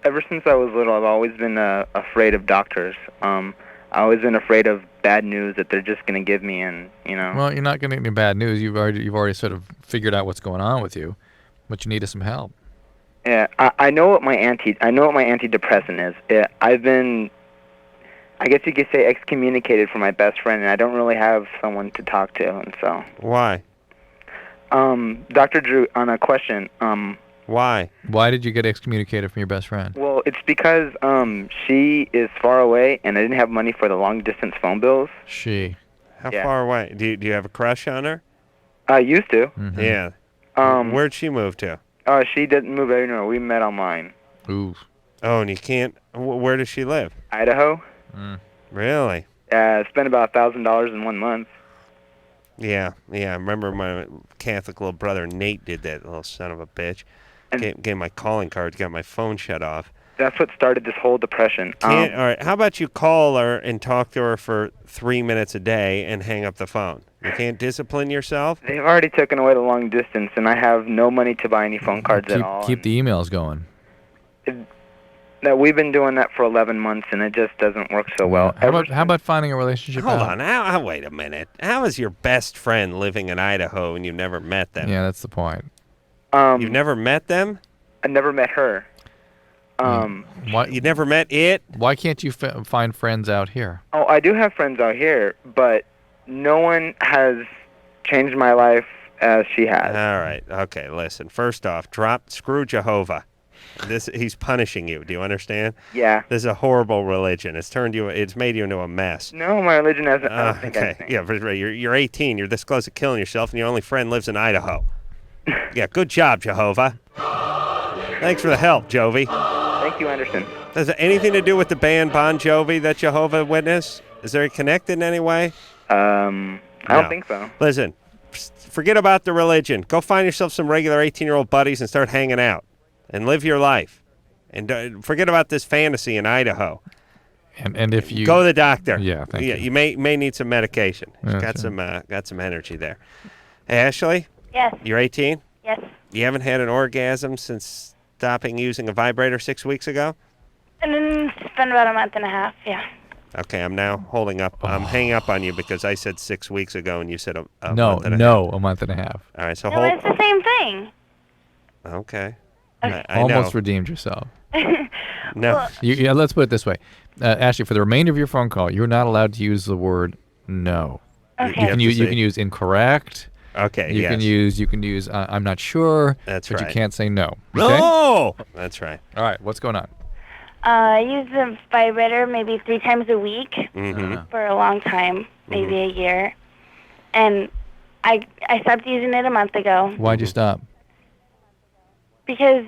ever since I was little, I've always been afraid of doctors. I've always been afraid of bad news that they're just going to give me, and Well, you're not going to get any bad news. You've already sort of figured out what's going on with you, but you needed some help. Yeah, I know what my antidepressant is. I've been, I guess you could say, excommunicated from my best friend, and I don't really have someone to talk to, and so. Why? Dr. Drew, on a question. Why? Why did you get excommunicated from your best friend? Well, it's because she is far away, and I didn't have money for the long-distance phone bills. How far away? Do you have a crush on her? I used to. Yeah. Where'd she move to? She didn't move anywhere. We met online. Ooh. Oh, and you can't. Where does she live? Idaho. Really? I spent about $1,000 in 1 month. Yeah. I remember my Catholic little brother Nate did that, little son of a bitch. Gave my calling card, got my phone shut off. That's what started this whole depression. All right, how about you call her and talk to her for 3 minutes a day and hang up the phone? You can't discipline yourself? They've already taken away the long distance, and I have no money to buy any phone cards at all. Keep the emails going. We've been doing that for 11 months, and it just doesn't work so well. How about finding a relationship Hold out? on, wait a minute. How is your best friend living in Idaho and you've never met them? Yeah, that's the point. You've never met them? I never met her. You never met it? Why can't you find friends out here? Oh, I do have friends out here, but no one has changed my life as she has. All right. Okay, listen. First off, screw Jehovah. He's punishing you. Do you understand? Yeah. This is a horrible religion. It's made you into a mess. No, my religion hasn't. I don't think anything. Yeah, you're 18. You're this close to killing yourself, and your only friend lives in Idaho. Yeah, good job, Jehovah. Thanks for the help, Jovi. Thank you, Anderson. Does it anything to do with the band Bon Jovi that Jehovah Witness? Is there connected in any way? I don't think so. Listen, forget about the religion. Go find yourself some regular 18-year-old buddies and start hanging out and live your life. And forget about this fantasy in Idaho. And if you go to the doctor. Yeah, thank you. You may need some medication. Yeah, got some energy there. Hey, Ashley? Yes. You're 18? Yes. You haven't had an orgasm since stopping using a vibrator 6 weeks ago? And then it's been about a month and a half, yeah. Okay, I'm now holding up. I'm hanging up on you because I said 6 weeks ago and you said a month and a half. A month and a half. All right, so No, it's the same thing. Okay. Okay. I Almost know. redeemed yourself. No. Let's put it this way. Ashley, for the remainder of your phone call, you're not allowed to use the word no. Okay. You can use incorrect. Okay, You can use I'm not sure. That's but right. you can't say no. No! That's right. All right, what's going on? I use the vibrator maybe 3 times a week Mm-hmm. for a long time, maybe a year. And I stopped using it a month ago Why'd you stop? because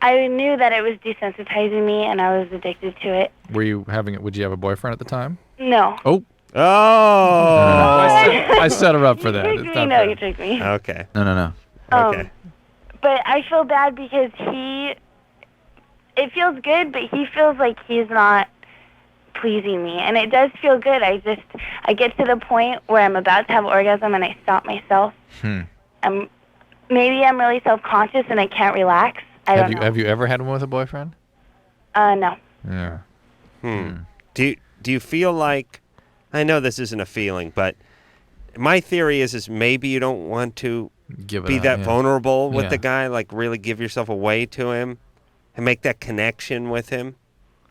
I knew that it was desensitizing me, and I was addicted to it. Would you have a boyfriend at the time? No. Oh. I set her up for that. You tricked me. No, you tricked me. Okay. No. Okay. But I feel bad because it feels good, but he feels like he's not pleasing me. And it does feel good. I get to the point where I'm about to have an orgasm and I stop myself. Maybe I'm really self-conscious and I can't relax. I don't know. Have you ever had one with a boyfriend? No. Yeah. Do you feel like, I know this isn't a feeling, but my theory is maybe you don't want to be that vulnerable with the guy, like really give yourself away to him and make that connection with him.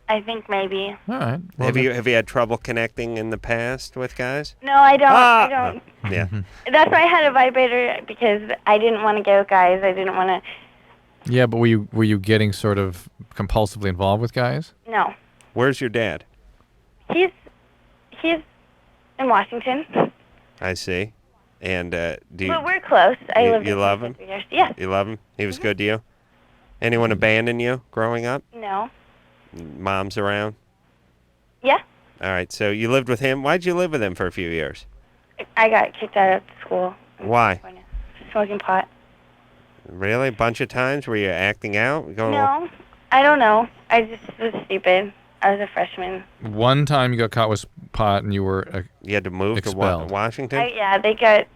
I think maybe. All right. Well, have you had trouble connecting in the past with guys? No, I don't. I don't. Yeah. That's why I had a vibrator, because I didn't want to go with guys. I didn't want to. Yeah, but were you getting sort of compulsively involved with guys? No. Where's your dad? He's in Washington. I see. And do you? But we're close. You love him? 3 years. Yeah. You love him? He was good to you? Anyone abandon you growing up? No. Mom's around? Yeah. All right. So you lived with him. Why'd you live with him for a few years? I got kicked out of school. Why? Smoking pot. Really? A bunch of times? Were you acting out? No. I don't know. I just was stupid. I was a freshman. One time you got caught with pot and you were you had to move expelled. to Washington? It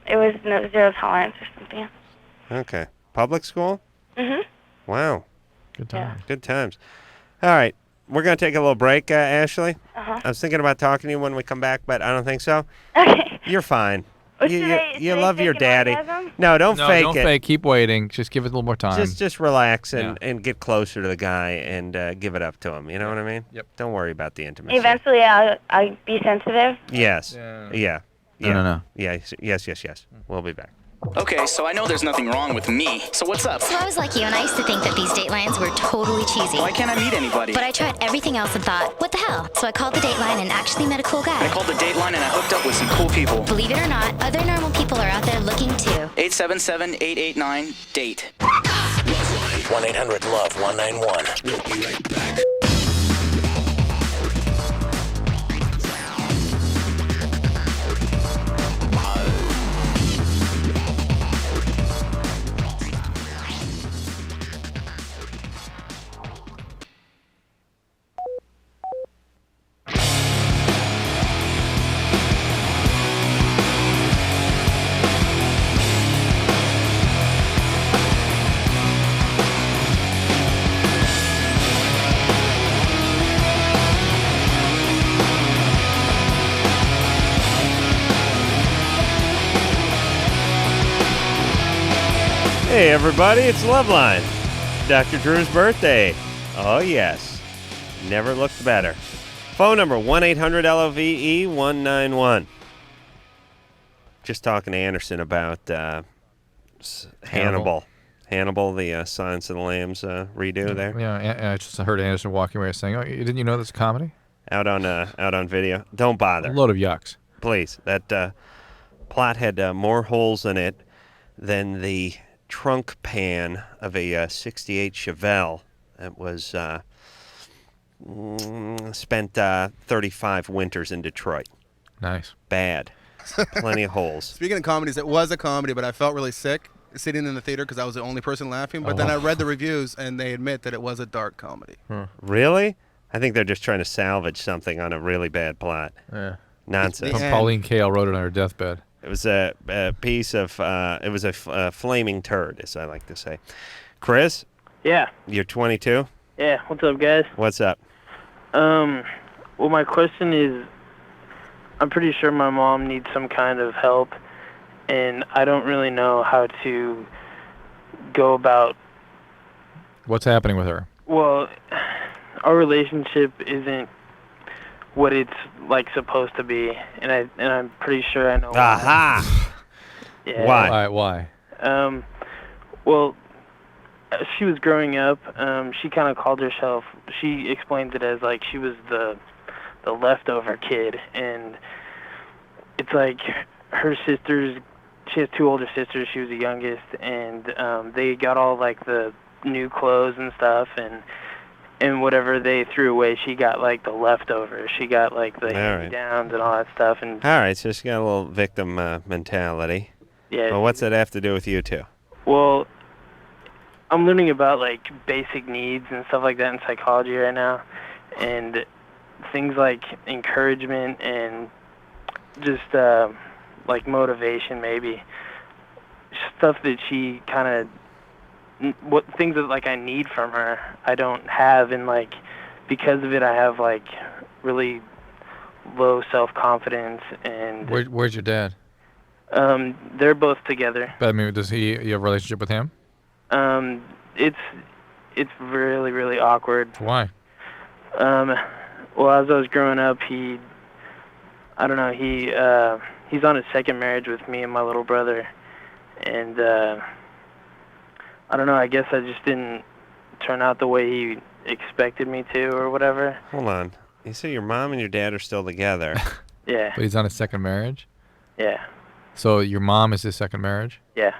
was zero tolerance or something. Okay. Public school? Mhm. Wow. Good times. Good times. All right. We're going to take a little break, Ashley. Uh-huh. I was thinking about talking to you when we come back, but I don't think so. Okay. You're fine. Should You I love your fake an daddy. orgasm? No, don't fake don't it. fake. Keep waiting. Just give it a little more time. Just relax and get closer to the guy and give it up to him. You know what I mean? Yep. Don't worry about the intimacy. Eventually, I'll be sensitive. Yes. Yeah. No. Yes. We'll be back. Okay, so I know there's nothing wrong with me. So what's up? So I was like you, and I used to think that these datelines were totally cheesy. Why can't I meet anybody? But I tried everything else and thought, what the hell? So I called the dateline and actually met a cool guy. I called the dateline and I hooked up with some cool people. Believe it or not, other normal people are out there looking too. 877-889-DATE. 1-800-LOVE-191. We'll be right back. Hey, everybody, it's LoveLine. Dr. Drew's birthday. Oh, yes. Never looked better. Phone number, 1-800-LOVE-191. Just talking to Anderson about Hannibal. Hannibal, the Silence of the Lambs redo there. Yeah, I just heard Anderson walking away saying, "Oh, didn't you know that's a comedy?" Out on video. Don't bother. A load of yucks. Please. That plot had more holes in it than the trunk pan of a 68 Chevelle that was spent 35 winters in Detroit. Nice. Bad. Plenty of holes. Speaking of comedies, it was a comedy, but I felt really sick sitting in the theater because I was the only person laughing. But then I read the reviews, and they admit that it was a dark comedy. Really? I think they're just trying to salvage something on a really bad plot. Yeah. Nonsense. Pauline Kael wrote it on her deathbed. It was a piece of, it was a flaming turd, as I like to say. Chris? Yeah. You're 22? Yeah. What's up, guys? What's up? Well, my question is, I'm pretty sure my mom needs some kind of help, and I don't really know how to go about. What's happening with her? Well, our relationship isn't what it's like supposed to be, and I'm pretty sure I know. Aha! Yeah. Why? Well, as she was growing up, she kind of called herself. She explained it as like she was the leftover kid, and it's like her sisters. She has two older sisters. She was the youngest, and they got all like the new clothes and stuff, and whatever they threw away, she got like the leftovers. She got like the hand-me-downs and all that stuff. And all right, so she got a little victim mentality. yeah. Well, what's that have to do with you two? Well, I'm learning about like basic needs and stuff like that in psychology right now, and things like encouragement and just like motivation, maybe stuff that she kind of what things that like I need from her I don't have, and like because of it I have like really low self-confidence. And where's your dad? They're both together. But I mean, does you have a relationship with him? It's really, really awkward. Why? Well, as I was growing up, he's on his second marriage with me and my little brother, and I don't know, I guess I just didn't turn out the way he expected me to or whatever. Hold on. You say your mom and your dad are still together. Yeah. But he's on his second marriage? Yeah. So your mom is his second marriage? Yeah.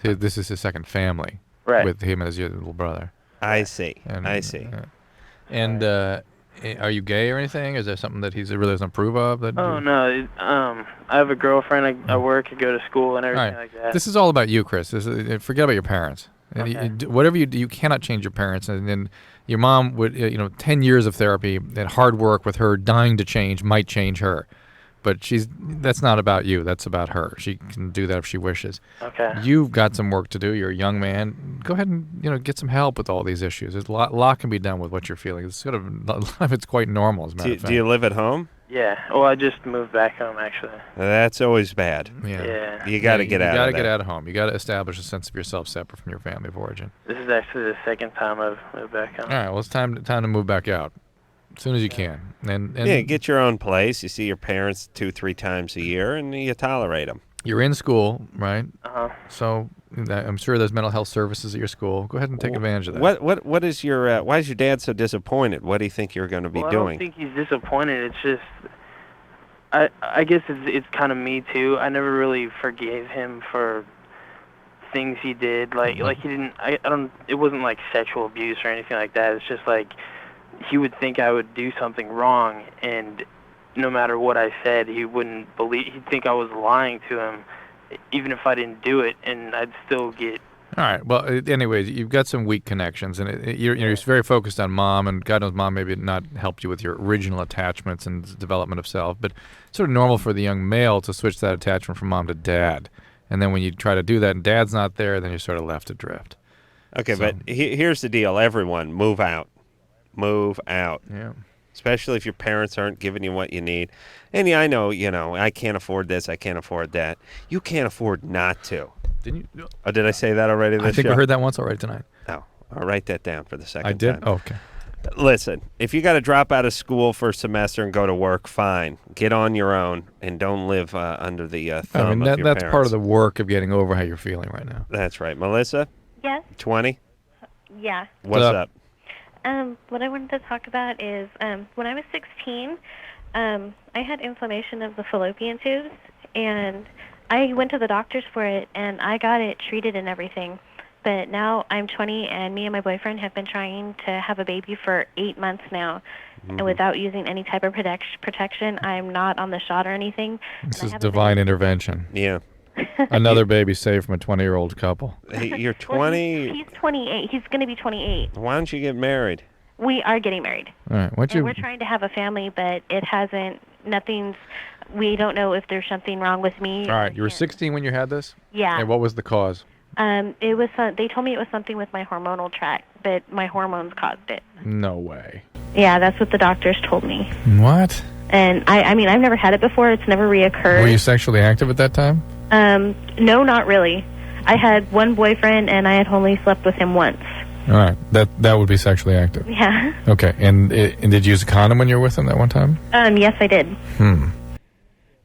So this is his second family. Right. With him as your little brother. I see. I see. And are you gay or anything? Is there something that he really doesn't approve of? Oh, no. I have a girlfriend. I work, I go to school and everything like that. This is all about you, Chris. Forget about your parents. Okay. Whatever you do, you cannot change your parents. And then your mom would, 10 years of therapy and hard work with her dying to change might change her. But that's not about you. That's about her. She can do that if she wishes. Okay. You've got some work to do. You're a young man. Go ahead and get some help with all these issues. There's a lot can be done with what you're feeling. It's sort of it's quite normal, as a matter of fact. Do you live at home? Yeah. Well, I just moved back home, actually. That's always bad. Yeah. You got to get out of there. You got to get out of home. You got to establish a sense of yourself separate from your family of origin. This is actually the second time I've moved back home. All right. Well, it's time to move back out. As soon as you can. And yeah, get your own place. You see your parents 2-3 times a year, and you tolerate them. You're in school, right? Uh-huh. So I'm sure there's mental health services at your school. Go ahead and take advantage of that. What is your? Why is your dad so disappointed? What do you think you're going to be doing? I don't think he's disappointed. It's just, I guess it's kind of me too. I never really forgave him for things he did. Like he didn't. I don't. It wasn't like sexual abuse or anything like that. It's just like, he would think I would do something wrong, and no matter what I said, he wouldn't believe. He'd think I was lying to him, even if I didn't do it, and I'd still get. All right. Well, anyways, you've got some weak connections, and you're very focused on mom, and God knows mom maybe not helped you with your original attachments and development of self, but it's sort of normal for the young male to switch that attachment from mom to dad, and then when you try to do that and dad's not there, then you're sort of left adrift. Okay, but here's the deal. Everyone, move out. Move out. Yeah. Especially if your parents aren't giving you what you need. And yeah, I know, I can't afford this, I can't afford that. You can't afford not to. Didn't you? Oh, did I say that already this I think show? we heard that once already tonight. Oh, I'll write that down for the second I did? time. Oh, okay. Listen, if you got to drop out of school for a semester and go to work, fine. Get on your own and don't live under the thumb of your that's parents. part of the work of getting over how you're feeling right now. That's right. Melissa? Yes. 20? Yeah. What's up? What I wanted to talk about is when I was 16, I had inflammation of the fallopian tubes, and I went to the doctors for it, and I got it treated and everything. But now I'm 20, and me and my boyfriend have been trying to have a baby for 8 months now, and without using any type of protection. I'm not on the shot or anything. This is divine intervention. Yeah. Another baby saved from a 20-year-old couple. Hey, you're 20? Well, he's 28. He's going to be 28. Why don't you get married? We are getting married. All right. We're trying to have a family, but we don't know if there's something wrong with me. All right. You were 16 when you had this? Yeah. And what was the cause? It was. They told me it was something with my hormonal tract, but my hormones caused it. No way. Yeah, that's what the doctors told me. What? And I mean, I've never had it before. It's never reoccurred. Were you sexually active at that time? No, not really. I had one boyfriend, and I had only slept with him once. All right. That would be sexually active. Yeah. Okay. And did you use a condom when you were with him that one time? Yes, I did.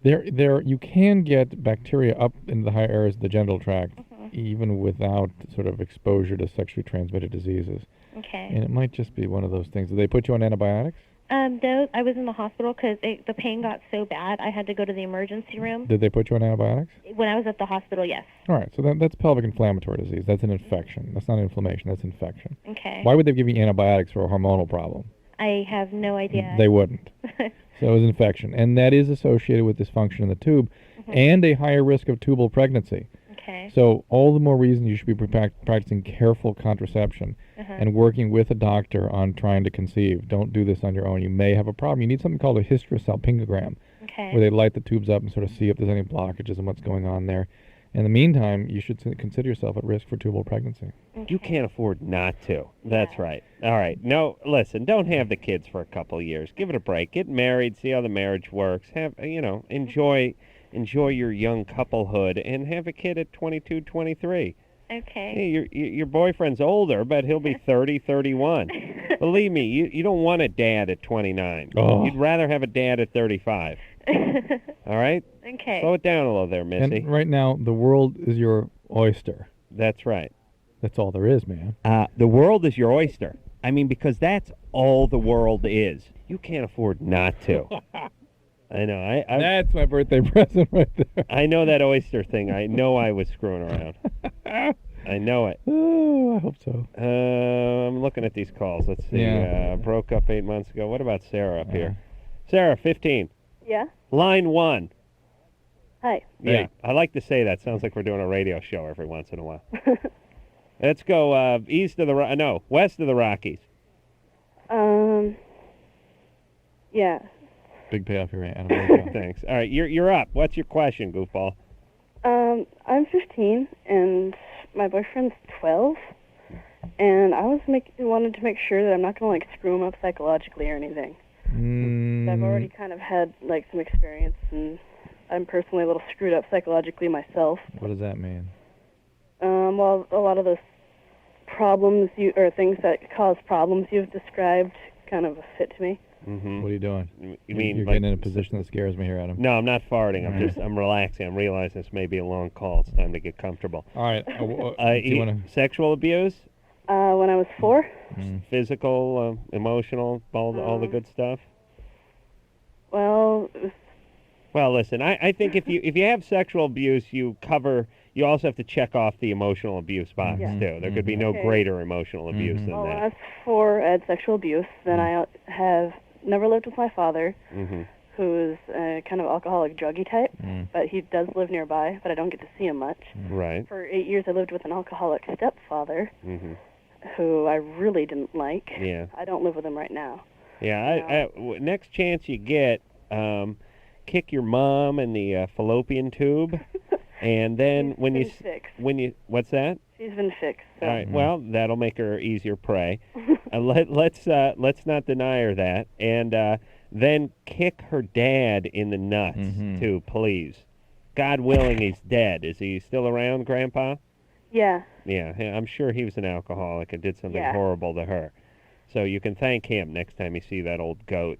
There, you can get bacteria up into the higher areas of the genital tract, even without sort of exposure to sexually transmitted diseases. Okay. And it might just be one of those things. Did they put you on antibiotics? No, I was in the hospital because the pain got so bad I had to go to the emergency room. Did they put you on antibiotics? When I was at the hospital, yes. All right, so that's pelvic inflammatory disease. That's an infection. That's not inflammation. That's infection. Okay. Why would they give you antibiotics for a hormonal problem? I have no idea. They wouldn't. So it was infection, and that is associated with dysfunction in the tube, and a higher risk of tubal pregnancy. Okay. So all the more reason you should be practicing careful contraception and working with a doctor on trying to conceive. Don't do this on your own. You may have a problem. You need something called a hysterosalpingogram, where they light the tubes up and sort of see if there's any blockages and what's going on there. In the meantime, you should consider yourself at risk for tubal pregnancy. You can't afford not to. That's right. All right. No, listen, don't have the kids for a couple of years. Give it a break. Get married, see how the marriage works. Have, enjoy your young couplehood and have a kid at 22, 23. Okay. Hey, your boyfriend's older, but he'll be 30, 31. Believe me, you don't want a dad at 29. Oh. You'd rather have a dad at 35. All right? Okay. Slow it down a little there, Missy. And right now, the world is your oyster. That's right. That's all there is, man. The world is your oyster. I mean, because that's all the world is. You can't afford not to. I know. That's my birthday present right there. I know that oyster thing. I know I was screwing around. I know it. Oh, I hope so. I'm looking at these calls. Let's see. Yeah. Broke up 8 months ago. What about Sarah up here? Sarah, 15. Yeah. Line 1. Hi. Yeah, I like to say that. Sounds like we're doing a radio show every once in a while. Let's go west of the Rockies. Yeah. Big payoff here, Anna. Thanks. All right, you're up. What's your question, goofball? I'm 15 and my boyfriend's 12, and I wanted to make sure that I'm not gonna screw him up psychologically or anything. I've already kind of had some experience, and I'm personally a little screwed up psychologically myself. What does that mean? Well, a lot of those problems things that cause problems you've described kind of fit to me. Mm-hmm. What are you doing? You mean you're getting in a position that scares me here, Adam? No, I'm not farting. I'm relaxing. I'm realizing this may be a long call. It's time to get comfortable. All right. Do you want to... Sexual abuse? When I was 4. Physical, emotional, all the good stuff. Well, listen. I think if you have sexual abuse, you also have to check off the emotional abuse box too. There could be no greater emotional abuse than that. When I was 4, I had sexual abuse. Then I have never lived with my father, who's a kind of alcoholic, druggy type. But he does live nearby, but I don't get to see him much. Right. For 8 years, I lived with an alcoholic stepfather, who I really didn't like. Yeah. I don't live with him right now. Yeah. Next chance you get, kick your mom in the fallopian tube, and then what's that? She's been fixed. So. All right. Well, that'll make her easier prey. Let's not deny her that, and then kick her dad in the nuts too, please. God willing, he's dead. Is he still around, Grandpa? Yeah. Yeah. I'm sure he was an alcoholic and did something horrible to her. So you can thank him next time you see that old goat.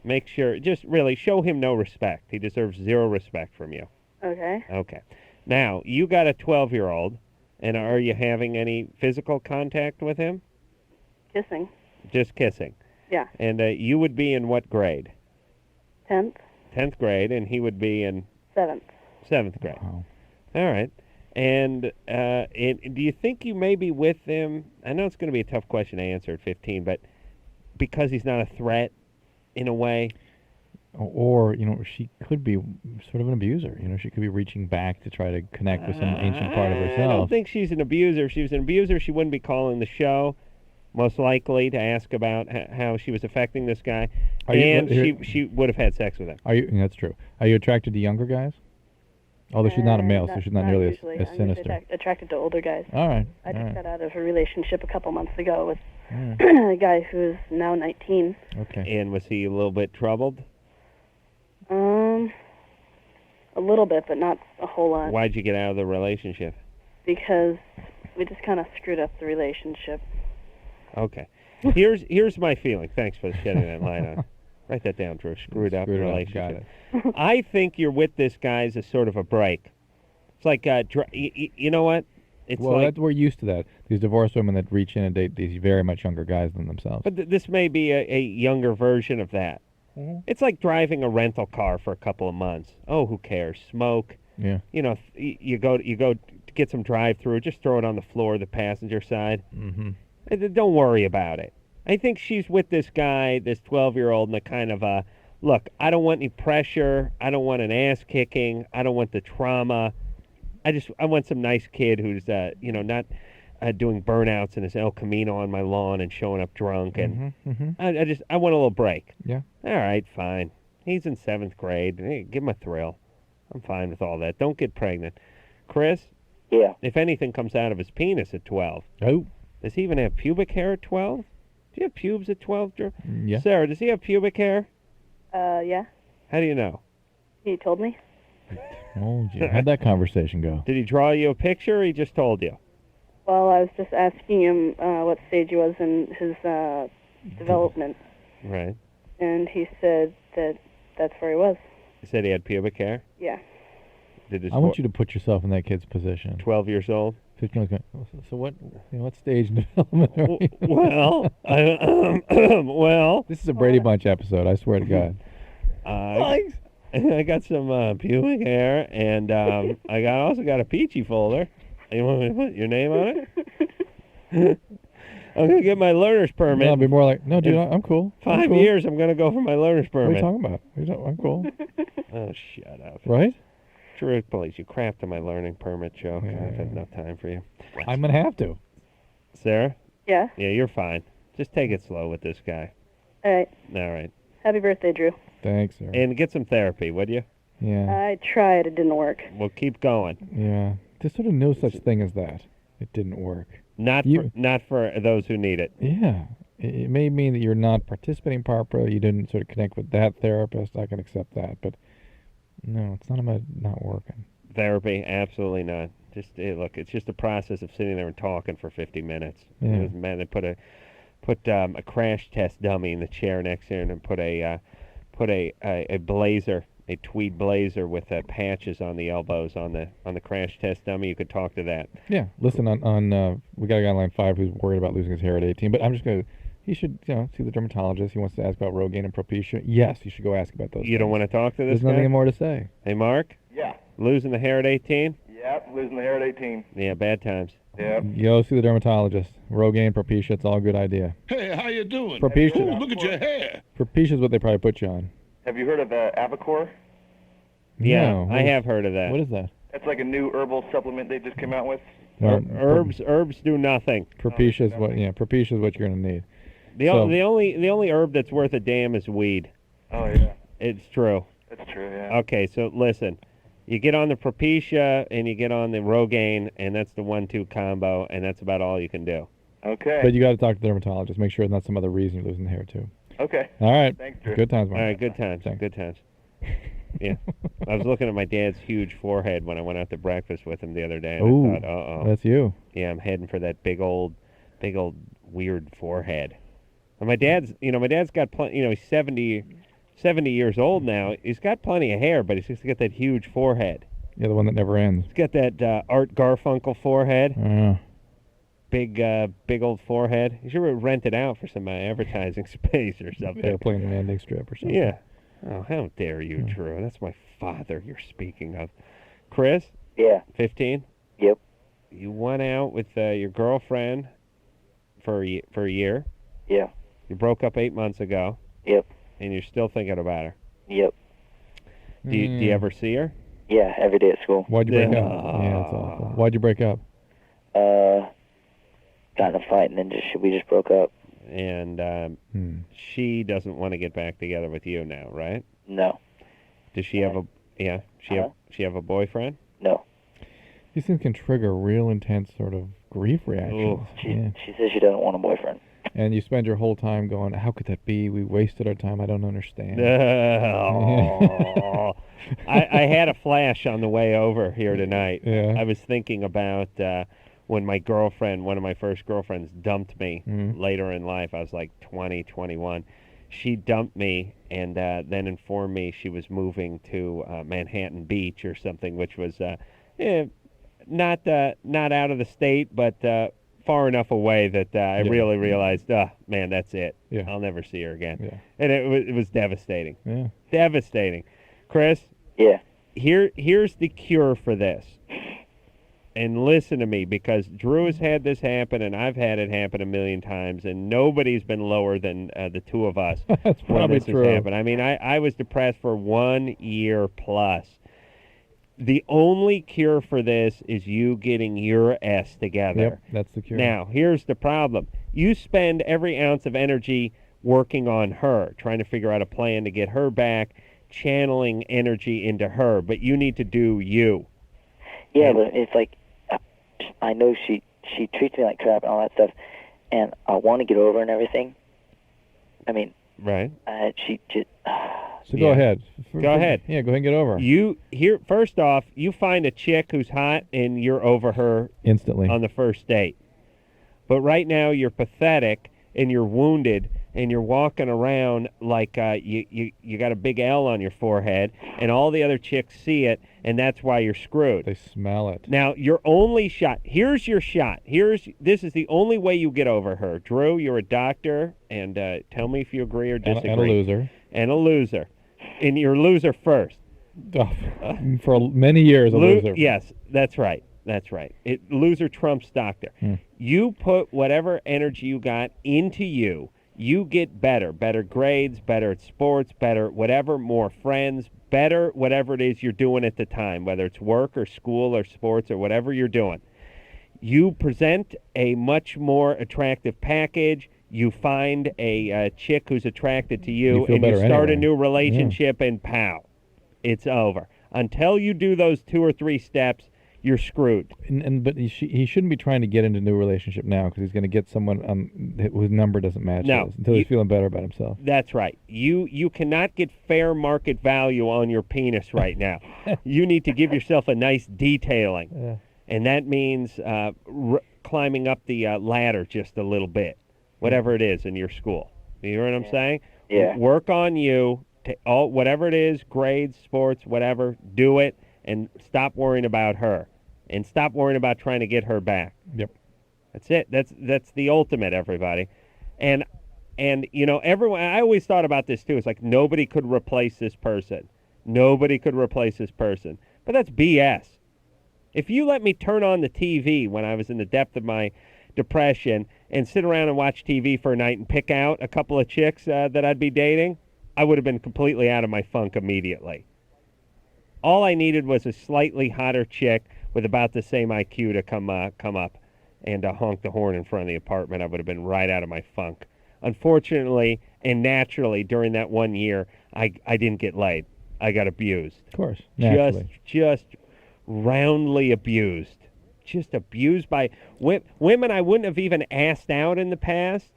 Make sure, just really show him no respect. He deserves zero respect from you. Okay. Okay. Now, you got a 12-year-old, and are you having any physical contact with him? Kissing. Just kissing. Yeah. And you would be in what grade? 10th. 10th grade, and he would be in? 7th. 7th grade. Wow. All right. And do you think you may be with him? I know it's going to be a tough question to answer at 15, but because he's not a threat in a way? Or, she could be sort of an abuser. She could be reaching back to try to connect with some ancient part of herself. I don't think she's an abuser. If she was an abuser, she wouldn't be calling the show, most likely, to ask about how she was affecting this guy. She would have had sex with him. That's true. Are you attracted to younger guys? Although she's not a male, so she's not nearly as sinister. I'm attracted to older guys. All right. I just got out of a relationship a couple months ago with a guy who's now 19. Okay. And was he a little bit troubled? A little bit, but not a whole lot. Why'd you get out of the relationship? Because we just kind of screwed up the relationship. Okay. Here's my feeling. Thanks for shedding that light on. Write that down, Drew. Screwed up relationship. Got it. I think you're with this guy as a sort of a break. It's like, you know what? It's well, like, we're used to that. These divorced women that reach in and date these very much younger guys than themselves. but this may be a younger version of that. Mhm. It's like driving a rental car for a couple of months. Oh, who cares? Smoke. Yeah. You know, you go to get some drive-through. Just throw it on the floor, the passenger side. Mm-hmm. Don't worry about it. I think she's with this guy, this 12-year-old, in a kind of look, I don't want any pressure. I don't want an ass kicking. I don't want the trauma. I want some nice kid who's, not doing burnouts in his El Camino on my lawn and showing up drunk. And I want a little break. Yeah. All right, fine. He's in 7th grade. Hey, give him a thrill. I'm fine with all that. Don't get pregnant. Chris? Yeah. If anything comes out of his penis at 12. Oh. Does he even have pubic hair at 12? Do you have pubes at 12, Drew? Yeah. Sarah, does he have pubic hair? Yeah. How do you know? He told me. Oh, yeah. How'd that conversation go? Did he draw you a picture or he just told you? Well, I was just asking him what stage he was in his development, Right. and he said that that's where he was. He said he had pubic hair? Yeah. I want you to put yourself in that kid's position. 12 years old? 15. So what stage in development are you? Well, well. This is a Brady Bunch episode, I swear to God. I got some pubic hair, and I also got a peachy folder. You want me to put your name on it? I'm going to get my learner's permit. No, I'll be more like, no, dude, I'm cool. I'm 5 cool. years, I'm going to go for my learner's What are permit. you talking about? I'm cool. Oh, shut up. Right? Drew, please, you crapped on my learning permit joke. I've had enough time for you. I'm going to have to. Sarah? Yeah. Yeah, you're fine. Just take it slow with this guy. All right. All right. Happy birthday, Drew. Thanks, sir. And get some therapy, would you? Yeah. I tried. It didn't work. Well, keep going. Yeah. There's sort of no such thing as that. It didn't work. Not for those who need it. Yeah. It may mean that you're not participating properly. You didn't sort of connect with that therapist. I can accept that. But no, it's not about not working. Therapy, absolutely not. Just look, it's just a process of sitting there and talking for 50 minutes. Yeah. It was, man, they put a crash test dummy in the chair next to her and put a blazer, a tweed blazer with patches on the elbows on the crash test dummy. You could talk to that. Yeah. Listen, on we got a guy on line 5 who's worried about losing his hair at 18. But I'm just gonna. He should, see the dermatologist. He wants to ask about Rogaine and Propecia. Yes, you should go ask about those. You don't want to talk to this There's guy? nothing more to say. Hey, Mark? Yeah. Losing the hair at 18? Yep, losing the hair at 18. Yeah, bad times. Yep. Go see the dermatologist. Rogaine, Propecia, it's all a good idea. Hey, how you doing? Propecia. Ooh, look at your hair. Propecia's what they probably put you on. Have you heard of Avicor? Yeah, No, I have heard of that. What is that? It's like a new herbal supplement they just came out with. Herbs do nothing. Propecia's Propecia's what you're gonna need. The only herb that's worth a damn is weed. Oh yeah. It's true. That's true, yeah. Okay, so listen. You get on the Propecia and you get on the Rogaine, and that's the 1-2 combo, and that's about all you can do. Okay. But you got to talk to the dermatologist. Make sure it's not some other reason you're losing the hair too. Okay. All right. Thanks, Drew. Good times, Mark. All right, good times. Good times. Yeah. I was looking at my dad's huge forehead when I went out to breakfast with him the other day, and Ooh, I thought, uh-oh. that's you. Yeah, I'm heading for that big old weird forehead. And my dad's got plenty, he's 70 years old now. He's got plenty of hair, but he's just got that huge forehead. Yeah, the one that never ends. He's got that Art Garfunkel forehead. Yeah. Big old forehead. You should rent it out for some advertising space or something. Yeah, playing an ending strip or something. Yeah. Oh, how dare you, Drew? That's my father you're speaking of. Chris? Yeah. 15? Yep. You went out with your girlfriend for a year. Yeah. You broke up 8 months ago. Yep. And you're still thinking about her. Yep. Do you ever see her? Yeah, every day at school. Why'd you break up? Yeah, that's awful. Why'd you break up? Got in a fight and then we just broke up. And she doesn't want to get back together with you now, right? No. Does she have she have a boyfriend? No. These things can trigger real intense sort of grief reactions. She says she doesn't want a boyfriend. And you spend your whole time going, how could that be? We wasted our time. I don't understand. I had a flash on the way over here tonight. Yeah. I was thinking about when my girlfriend, one of my first girlfriends, dumped me later in life. I was like 20, 21. She dumped me and then informed me she was moving to Manhattan Beach or something, which was not out of the state, but far enough away that I really realized, man, that's it. Yeah. I'll never see her again. Yeah. And it was devastating. Yeah. Devastating. Chris? Yeah. Here's the cure for this. And listen to me, because Drew has had this happen, and I've had it happen a million times, and nobody's been lower than the two of us. That's when probably this true. has happened. I mean, I was depressed for 1 year plus. The only cure for this is you getting your S together. Yep, that's the cure. Now, here's the problem. You spend every ounce of energy working on her, trying to figure out a plan to get her back, channeling energy into her, but you need to do you. Yeah, but it's like, I know she treats me like crap and all that stuff, and I want to get over and everything. I mean, right? She just. So go ahead. Go ahead. Yeah, go ahead and get over. First off, you find a chick who's hot and you're over her instantly on the first date. But right now you're pathetic and you're wounded and you're walking around like you got a big L on your forehead, and all the other chicks see it, and that's why you're screwed. They smell it. Now, your only shot, here's your shot. This is the only way you get over her. Drew, you're a doctor, and tell me if you agree or disagree. And a loser. And a loser. And you're a loser first. For many years, a loser. Yes, that's right. That's right. Loser trumps doctor. You put whatever energy you got into you. You get better grades, better at sports, better whatever, more friends, better whatever it is you're doing at the time, whether it's work or school or sports or whatever you're doing. You present a much more attractive package. You find a chick who's attracted to you and you start a new relationship, and pow, it's over. Until you do those 2 or 3 steps, you're screwed. But he shouldn't be trying to get into a new relationship now, because he's going to get someone whose number doesn't match his, until he's feeling better about himself. That's right. You cannot get fair market value on your penis right now. You need to give yourself a nice detailing. Yeah. And that means climbing up the ladder just a little bit, whatever it is in your school. You know what I'm saying? Yeah. Work on you. Whatever it is, grades, sports, whatever, do it, and stop worrying about her. And stop worrying about trying to get her back. Yep. That's it. That's the ultimate, everybody. And everyone, I always thought about this too. It's like nobody could replace this person. Nobody could replace this person. But that's BS. If you let me turn on the TV when I was in the depth of my depression and sit around and watch TV for a night and pick out a couple of chicks that I'd be dating, I would have been completely out of my funk immediately. All I needed was a slightly hotter chick with about the same IQ to come up and honk the horn in front of the apartment. I would have been right out of my funk. Unfortunately and naturally, during that 1 year, I didn't get laid. I got abused. Of course, naturally. Just roundly abused. Just abused by women I wouldn't have even asked out in the past,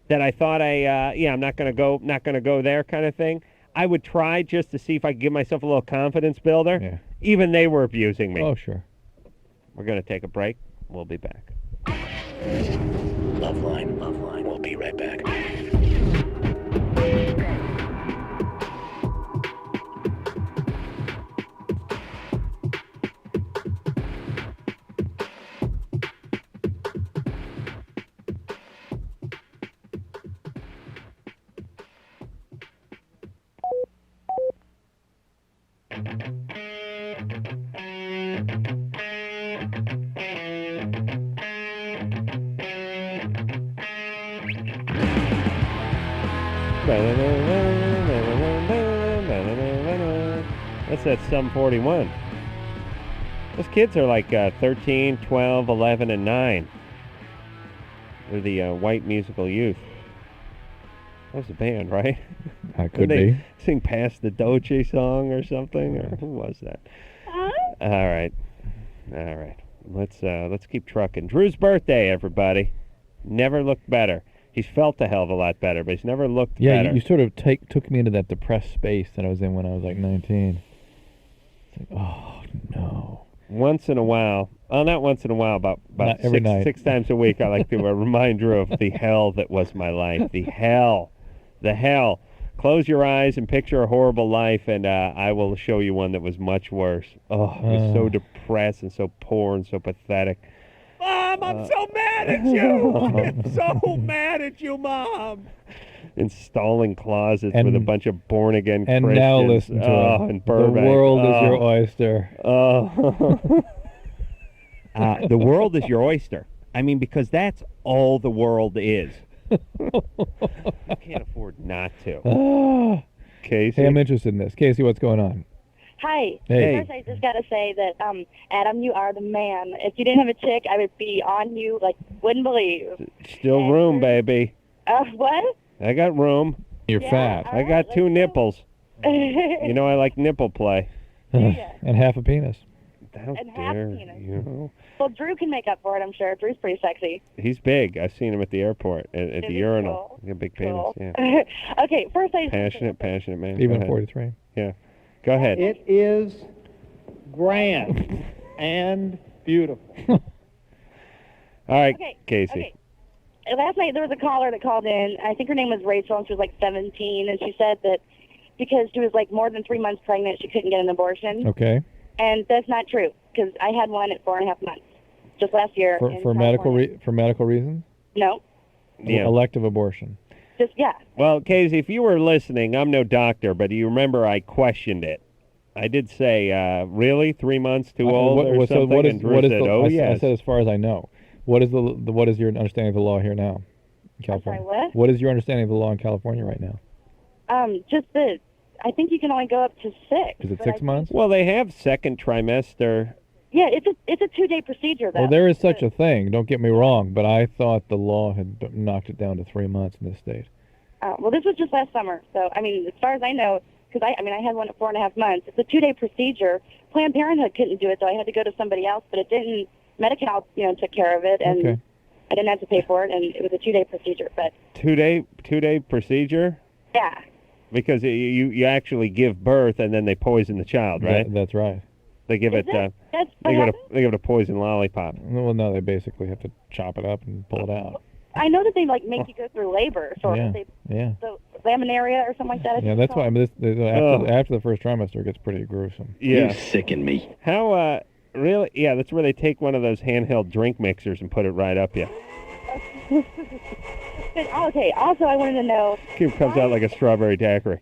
that I thought I'm not gonna go there kind of thing. I would try just to see if I could give myself a little confidence builder. Yeah. Even they were abusing me. Oh, sure. We're gonna take a break. We'll be back. LoveLine. We'll be right back. That's that Sum 41. Those kids are like 13, 12, 11, and 9. They're the White Musical Youth. That was the band, right? That could Did they be. sing Past the Dolce song or something? Or who was that? All right. Let's keep trucking. Drew's birthday, everybody. Never looked better. He's felt a hell of a lot better, but he's never looked better. Yeah, you sort of took me into that depressed space that I was in when I was like 19. It's like, oh, no. Once in a while, not once in a while, about Not every night. 6 times a week, I like to remind Drew of the hell that was my life. The hell. Close your eyes and picture a horrible life, and I will show you one that was much worse. Oh, it was so depressed and so poor and so pathetic. Mom, I'm so mad at you. I'm so mad at you, Mom. Installing closets with a bunch of born-again Christians. And now listen to it. In Burbank. The world is your oyster. Oh. The world is your oyster. I mean, because that's all the world is. I can't afford not to. Casey? Hey, I'm interested in this. Casey, what's going on? Hi. Hey. First, I just got to say that, Adam, you are the man. If you didn't have a chick, I would be on you like wouldn't believe. Still room, baby. What? I got room. You're fat. I got 2 nipples. You know I like nipple play. And half a penis. How And half dare penis. you? Well, Drew can make up for it, I'm sure. Drew's pretty sexy. He's big. I've seen him at the airport, at Is the he urinal. cool? He got a big Cool. penis, yeah. Okay, first I Passionate man. Even Go ahead. 43. Yeah. Go ahead. It is grand and beautiful. All right, Okay, Casey. okay. Last night there was a caller that called in. I think her name was Rachel, and she was like 17, and she said that because she was like more than 3 months pregnant, she couldn't get an abortion. Okay. And that's not true, because I had one at 4.5 months, just last year. in For California. medical reasons? No, Yeah. Elective abortion. just, yeah. Well, Casey, if you were listening, I'm no doctor, but do you remember I questioned it? I did say, really, 3 months too old or something? And Drew said, oh, yes. I said as far as I know. What is what is your understanding of the law here now in California? sorry, what? What is your understanding of the law in California right now? Just that I think you can only go up to 6. Is it but 6 months? Well, they have second trimester. Yeah, it's a 2-day procedure, though. Well, there is such a thing. Don't get me wrong, but I thought the law had knocked it down to 3 months in this state. Well, this was just last summer, so, I mean, as far as I know, because I had one at 4.5 months. It's a 2-day procedure. Planned Parenthood couldn't do it, so I had to go to somebody else, but it didn't. Medi-Cal, took care of it, and Okay. I didn't have to pay for it, and it was a 2-day procedure. But 2-day procedure? yeah, Because you actually give birth and then they poison the child, right? That's right. They give it That's they what give it a poison lollipop. Well, no, they basically have to chop it up and pull it out. I know that they make you go through labor, so Yeah, yeah. the laminaria or something like that. Yeah, that's why. I mean, after the first trimester, it gets pretty gruesome. Yeah. You sicken me. How really? Yeah, that's where they take one of those handheld drink mixers and put it right up you. But, okay, also I wanted to know. It comes out like a strawberry daiquiri.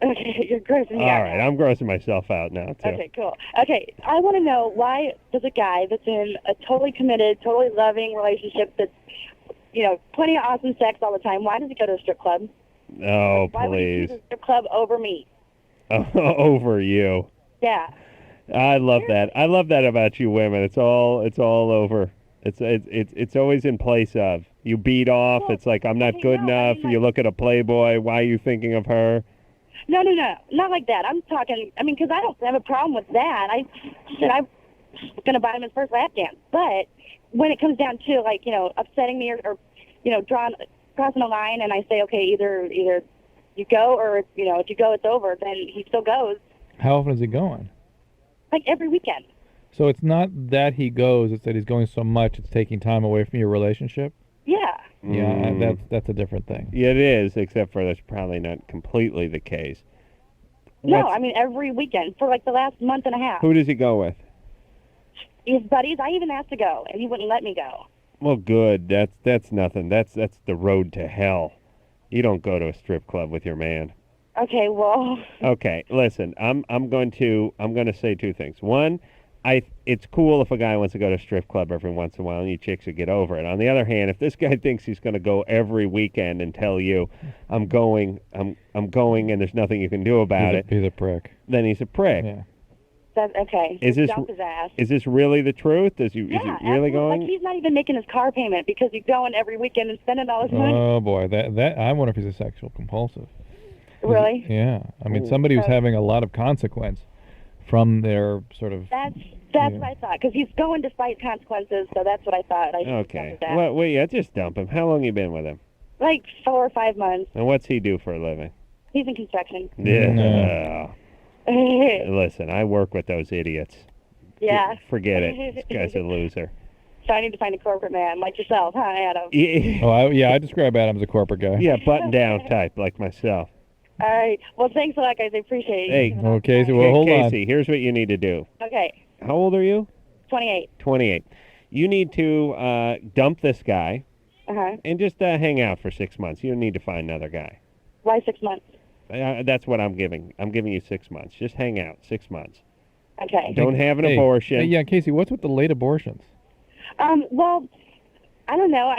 Okay, you're grossing me All out. right, I'm grossing myself out now too. Okay, cool. Okay, I want to know, why does a guy that's in a totally committed, totally loving relationship that's, plenty of awesome sex all the time, why does he go to a strip club? Oh, Why would he please. choose a strip club over me? Over you. Yeah. I love that. I love that about you women. It's all over. It's always in place of. You beat off. It's like, I'm not good enough. You look at a Playboy. Why are you thinking of her? No, not like that. I'm talking, because I don't have a problem with that. I said I'm going to buy him his first lap dance. But when it comes down to, like, upsetting me or crossing a line, and I say, okay, either you go or, if you go, it's over, then he still goes, How often is he going? like, every weekend. So it's not that he goes; it's that he's going so much it's taking time away from your relationship. Yeah. Yeah, that's a different thing. Yeah, it is, except for that's probably not completely the case. No, every weekend for, like, the last month and a half. Who does he go with? His buddies, I even asked to go, and he wouldn't let me go. Well, good. That's nothing. That's the road to hell. You don't go to a strip club with your man. Okay, well. Okay, listen. I'm going to say 2 things. One, it's cool if a guy wants to go to a strip club every once in a while, and you chicks will get over it. On the other hand, if this guy thinks he's going to go every weekend and tell you, I'm going, and there's nothing you can do about it, he's a prick. Then he's a prick. Yeah. That's okay. Is Just this dump his ass. is this really the truth? Is he really absolutely. going? Like, he's not even making his car payment because he's going every weekend and spending all his money. Oh boy, that I wonder if he's a sexual compulsive. Really? Yeah, I mean, somebody who's having a lot of consequence from their sort of. That's what I thought, because he's going despite consequences, so that's what I thought. I should Okay. dump his ass. Well, wait, yeah, just dump him. How long you been with him? Like 4 or 5 months. And what's he do for a living? He's in construction. Yeah. Listen, I work with those idiots. Yeah. Forget it. This guy's a loser. So I need to find a corporate man like yourself, huh, Adam? Yeah. Oh, I describe Adam as a corporate guy. Yeah, button down type like myself. All right. Well, thanks a lot, guys. I appreciate it. Hey, Okay, so well, hold on. Casey, here's what you need to do. Okay. How old are you? 28. 28. You need to dump this guy and just hang out for 6 months. You don't need to find another guy. Why 6 months? That's what I'm giving. I'm giving you 6 months. Just hang out 6 months. Okay. Don't have an abortion. Hey, yeah, Casey, what's with the late abortions? Well, I don't know.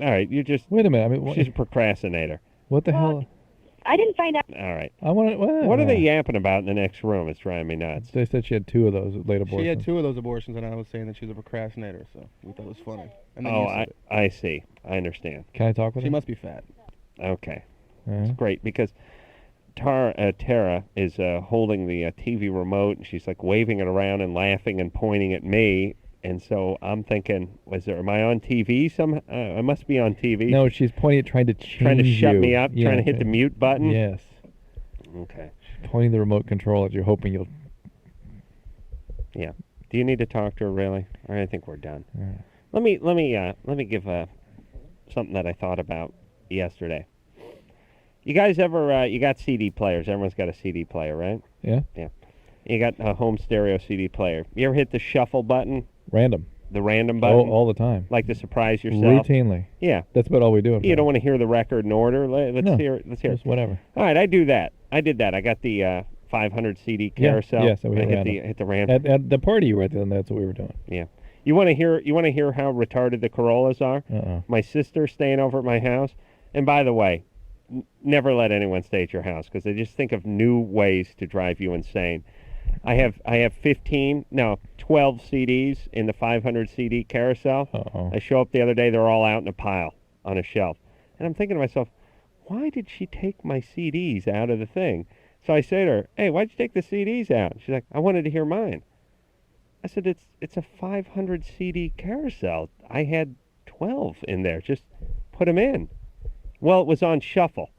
All right, you just... Wait a minute. I mean, she's a procrastinator. What the hell? I didn't find out. All right. I want to... What are they yapping about in the next room? It's driving me nuts. They said she had 2 of those late abortions. She had 2 of those abortions, and I was saying that she was a procrastinator, so we thought it was funny. And then I see. I understand. Can I talk with her? She must be fat. Okay. Uh-huh. It's great because Tara is holding the TV remote, and she's like waving it around and laughing and pointing at me. And so I'm thinking, am I on TV? I must be on TV. No, she's pointing at trying to change Trying to shut me up, Yeah, trying to hit the mute button? Yes. Okay. She's pointing the remote control at you, hoping you'll... Yeah. Do you need to talk to her, really? Or I think we're done. Yeah. Let me give something that I thought about yesterday. You guys ever, you got CD players. Everyone's got a CD player, right? Yeah. Yeah. You got a home stereo CD player. You ever hit the shuffle button? Random. The random button? All the time. Like to surprise yourself? Routinely. Yeah. That's about all we do. You don't want to hear the record in order? Let's hear it. Just whatever. All right, I do that. I did that. I got the 500 CD carousel. Yeah, so we I hit hit the random. At the party you were at, then that's what we were doing. Yeah. You want to hear how retarded the Corollas are? Uh-uh. My sister's staying over at my house. And by the way, never let anyone stay at your house because they just think of new ways to drive you insane. I have 12 CDs in the 500 CD carousel. Uh-oh. I show up the other day, they're all out in a pile on a shelf. And I'm thinking to myself, why did she take my CDs out of the thing? So I say to her, hey, why'd you take the CDs out? She's like, I wanted to hear mine. I said, it's a 500 CD carousel. I had 12 in there. Just put them in. Well, it was on shuffle.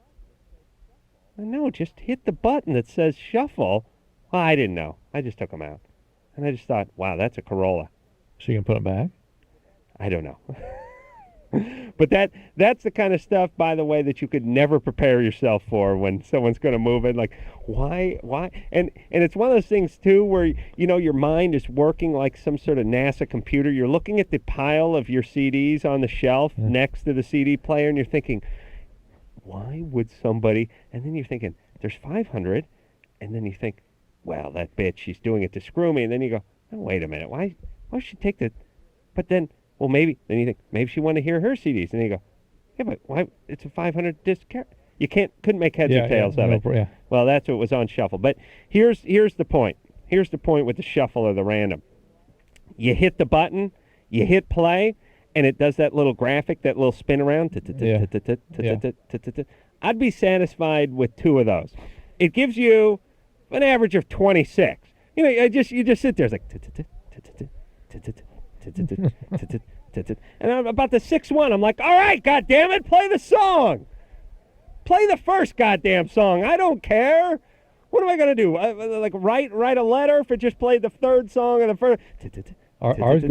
No, just hit the button that says shuffle. Well, I didn't know. I just took them out. And I just thought, wow, that's a Corolla. So you can put them back? I don't know. But that's the kind of stuff, by the way, that you could never prepare yourself for when someone's going to move in. Like, why? And it's one of those things, too, where, you know, your mind is working like some sort of NASA computer. You're looking at the pile of your CDs on the shelf next to the CD player, and you're thinking, why would somebody... And then you're thinking, there's 500, and then you think, well, that bitch, she's doing it to screw me. And then you go, oh, wait a minute, why should she take the... But then... Well, then you think, maybe she wanted to hear her CDs. And then you go, yeah, but why? It's a 500 disc. You couldn't make heads or tails of it. Yeah. Well, that's what was on shuffle. But here's the point. Here's the point with the shuffle or the random. You hit the button, you hit play, and it does that little graphic, that little spin around. I'd be satisfied with 2 of those. It gives you an average of 26. You know, you just sit there. It's like... And about the 6th one, I'm like, all right, goddammit, play the song. Play the first goddamn song. I don't care. What am I going to do? Like write a letter if it just played the 3rd song or the first... Ours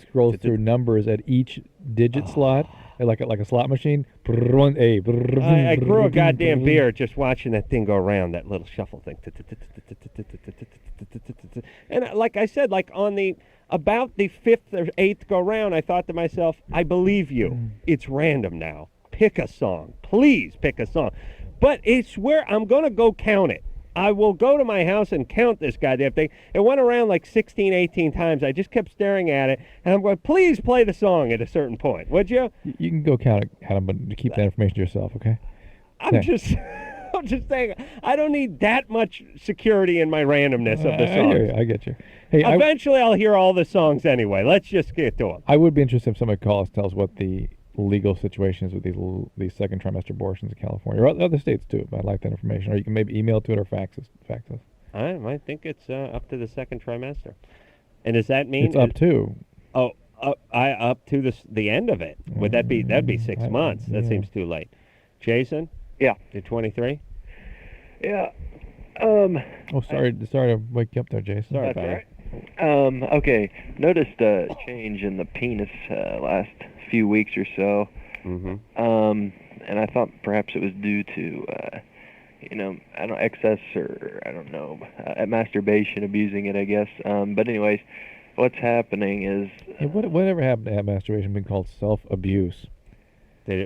scrolls through numbers at each digit slot, like a slot machine. I grew a goddamn beard just watching that thing go around, that little shuffle thing. And like I said, like on about the 5th or 8th go round, I thought to myself, I believe you. It's random now. Pick a song. Please pick a song. But I swear I'm going to go count it. I will go to my house and count this goddamn thing. It went around like 16, 18 times. I just kept staring at it, and I'm going, please play the song at a certain point, would you? You can go count it, Adam, but keep that information to yourself, okay? I'm just saying, I don't need that much security in my randomness of the songs. I get you. Hey, eventually I'll hear all the songs anyway. Let's just get to them. I would be interested if somebody calls, tells what the legal situation is with these second trimester abortions in California, or other states too. I'd like that information, or you can maybe email to it or fax us. I think it's up to the 2nd trimester. And does that mean it's up to? Oh, up to the end of it. Would that'd be 6 months? That seems too late. Jason? Yeah. You're 23? Yeah. Sorry to wake you up there, Jason. Sorry, That's buddy. all right. Okay. Noticed a change in the penis last few weeks or so. Mm-hmm. And I thought perhaps it was due to excess or I don't know, masturbation, abusing it, I guess. But anyways, what's happening is whatever happened to have masturbation been called self-abuse?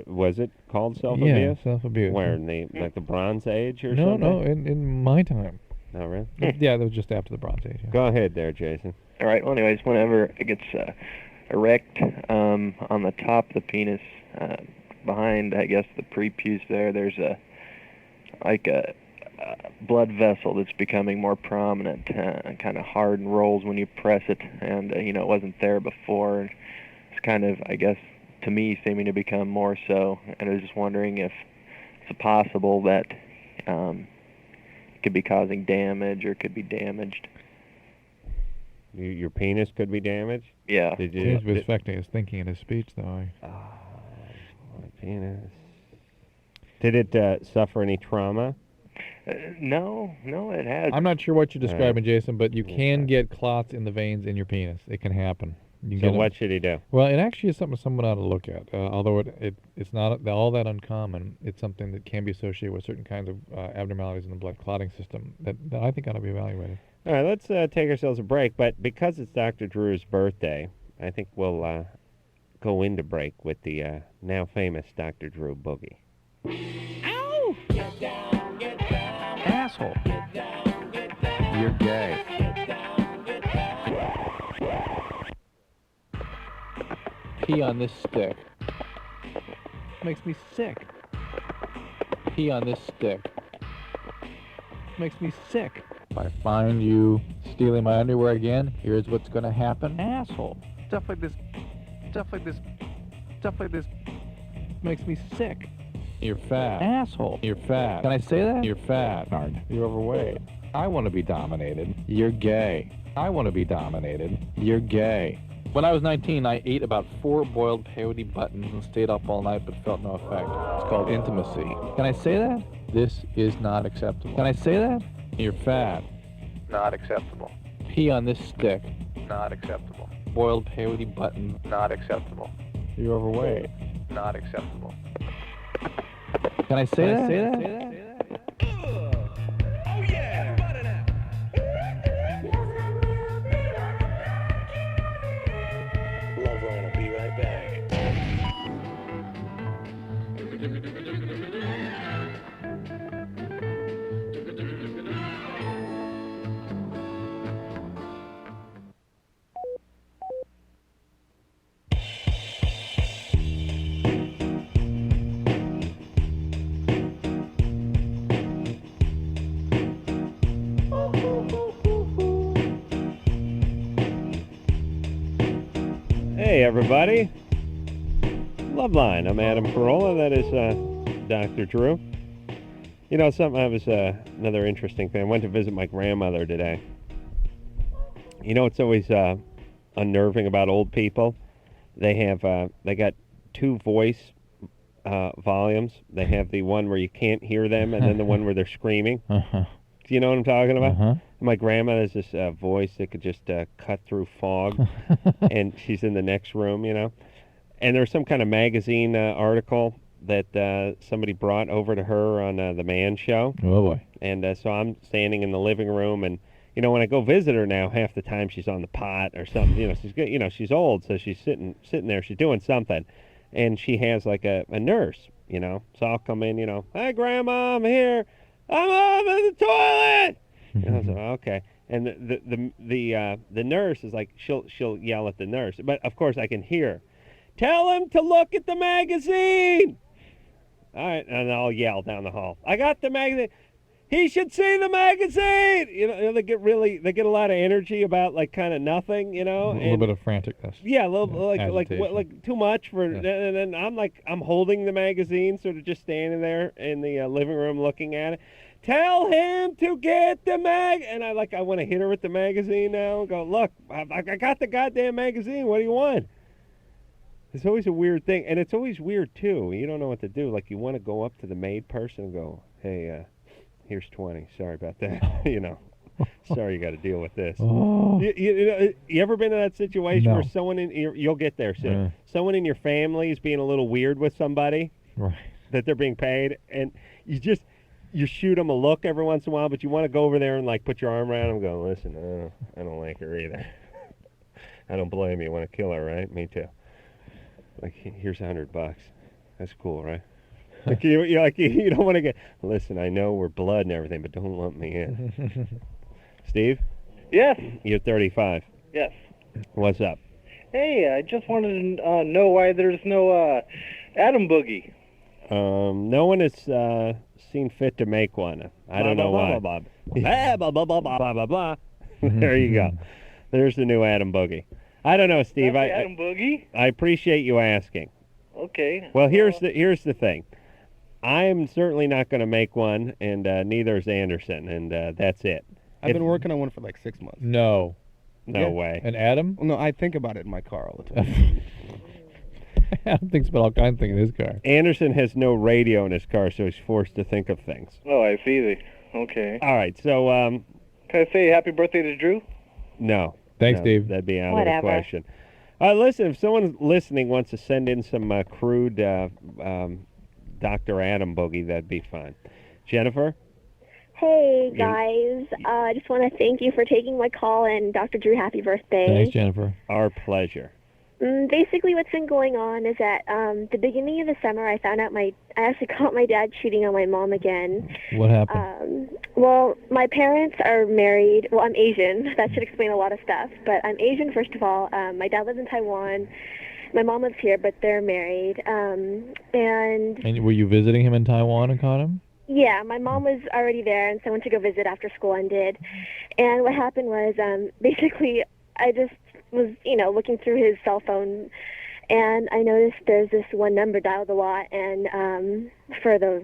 Was it called self-abuse? Yeah, self-abuse. Where, in the Bronze Age or no, something? No, in my time. Oh, really? Yeah, that was just after the Bronze Age. Yeah. Go ahead there, Jason. All right. Well, anyways, whenever it gets erect on the top of the penis, behind, I guess, the prepuce there's a blood vessel that's becoming more prominent and kind of hard and rolls when you press it, and it wasn't there before. It's kind of, I guess, to me, seeming to become more so, and I was just wondering if it's possible that it could be causing damage or could be damaged. Your penis could be damaged? Yeah. Seems to be affecting his thinking and his speech, though. My penis. Did it suffer any trauma? No, it has. I'm not sure what you're describing, Jason, but you can get clots in the veins in your penis. It can happen. So what should he do? Well, it actually is something someone ought to look at. Although it's not all that uncommon, it's something that can be associated with certain kinds of abnormalities in the blood clotting system that I think ought to be evaluated. All right, let's take ourselves a break. But because it's Dr. Drew's birthday, I think we'll go into break with the now famous Dr. Drew Boogie. Ow! Get down, asshole. Get down. You're gay. Pee on this stick. Makes me sick. Pee on this stick. Makes me sick. If I find you stealing my underwear again, here's what's gonna happen. Asshole. Stuff like this makes me sick. You're fat. Asshole. You're fat. Can I say that? You're fat. You're overweight. I want to be dominated. You're gay. I want to be dominated. You're gay. When I was 19, I ate about 4 boiled peyote buttons and stayed up all night but felt no effect. It's called intimacy. Can I say that? This is not acceptable. Can I say that? You're fat. Not acceptable. Pee on this stick. Not acceptable. Boiled peyote button. Not acceptable. You're overweight. Not acceptable. Can I say that? Say that? Oh yeah, butter now. LoveLine will be right back. Hey, everybody. LoveLine. I'm Adam Carolla. That is Dr. Drew. You know, something I was another interesting thing. I went to visit my grandmother today. You know, it's always unnerving about old people. They got 2 voice volumes. They have the one where you can't hear them, and then the one where they're screaming. Do you know what I'm talking about? My grandma has this voice that could just cut through fog, and she's in the next room, you know. And there's some kind of magazine article that somebody brought over to her on the Man Show. Oh, boy. And so I'm standing in the living room, and, you know, when I go visit her now, half the time she's on the pot or something. You know, she's good. You know, she's old, so she's sitting there. She's doing something. And she has, like, a nurse, you know. So I'll come in, you know, "Hi, Grandma, I'm here. I'm up in the toilet." And I was like, okay. And the nurse is like, she'll yell at the nurse, but of course I can hear, "Tell him to look at the magazine." All right, and I'll yell down the hall, "I got the magazine. He should see the magazine." You know, they get a lot of energy about like kind of nothing, you know. A little bit of franticness. Yeah, a little like too much for. Yeah. And then I'm holding the magazine, sort of just standing there in the living room looking at it. "Tell him to get the mag," and I want to hit her with the magazine now and go, "Look, I got the goddamn magazine. What do you want?" It's always a weird thing, and it's always weird too. You don't know what to do. Like you want to go up to the maid person and go, "Hey, here's 20. Sorry about that." You know, sorry you got to deal with this. Oh. You ever been in that situation No. where someone you'll get there soon. Someone in your family is being a little weird with somebody, right? That they're being paid, and you you shoot them a look every once in a while, but you want to go over there and like put your arm around them and go, listen, I don't like her either. I don't blame you. Want to kill her, right? Me too. Like, here's $100. That's cool, right? Like you don't want to get. Listen, I know we're blood and everything, but don't lump me in. Steve? Yes. You're 35. Yes. What's up? Hey, I just wanted to know why there's no Adam Boogie. No one has seen fit to make one. I don't know why. Blah, blah, blah, blah, blah, blah, blah. There you go. There's the new Adam Boogie. I don't know, Steve. That's Adam Boogie? I appreciate you asking. Okay. Well, here's the thing. I'm certainly not going to make one, and neither is Anderson, and that's it. I've been working on one for like 6 months. No. No way. And Adam? Well, no, I think about it in my car all the time. Adam thinks about all kinds of things in his car. Anderson has no radio in his car, so he's forced to think of things. Oh, I see. Okay. All right, so... Can I say happy birthday to Drew? No. Thanks, no, Steve. That'd be out Whatever. of the question. Listen, if someone listening wants to send in some crude Dr. Adam Boogie, that'd be fine. Jennifer? Hey, guys. I just want to thank you for taking my call, and Dr. Drew, happy birthday. Thanks, Jennifer. Our pleasure. Basically, what's been going on is that the beginning of the summer, I found out I actually caught my dad cheating on my mom again. What happened? Well, my parents are married. Well, I'm Asian. That should explain a lot of stuff. But I'm Asian, first of all. My dad lives in Taiwan. My mom lives here, but they're married. And were you visiting him in Taiwan and caught him? Yeah, my mom was already there, and so I went to go visit after school ended. And what happened was, basically, I just was, looking through his cell phone, and I noticed there's this one number dialed a lot, and for the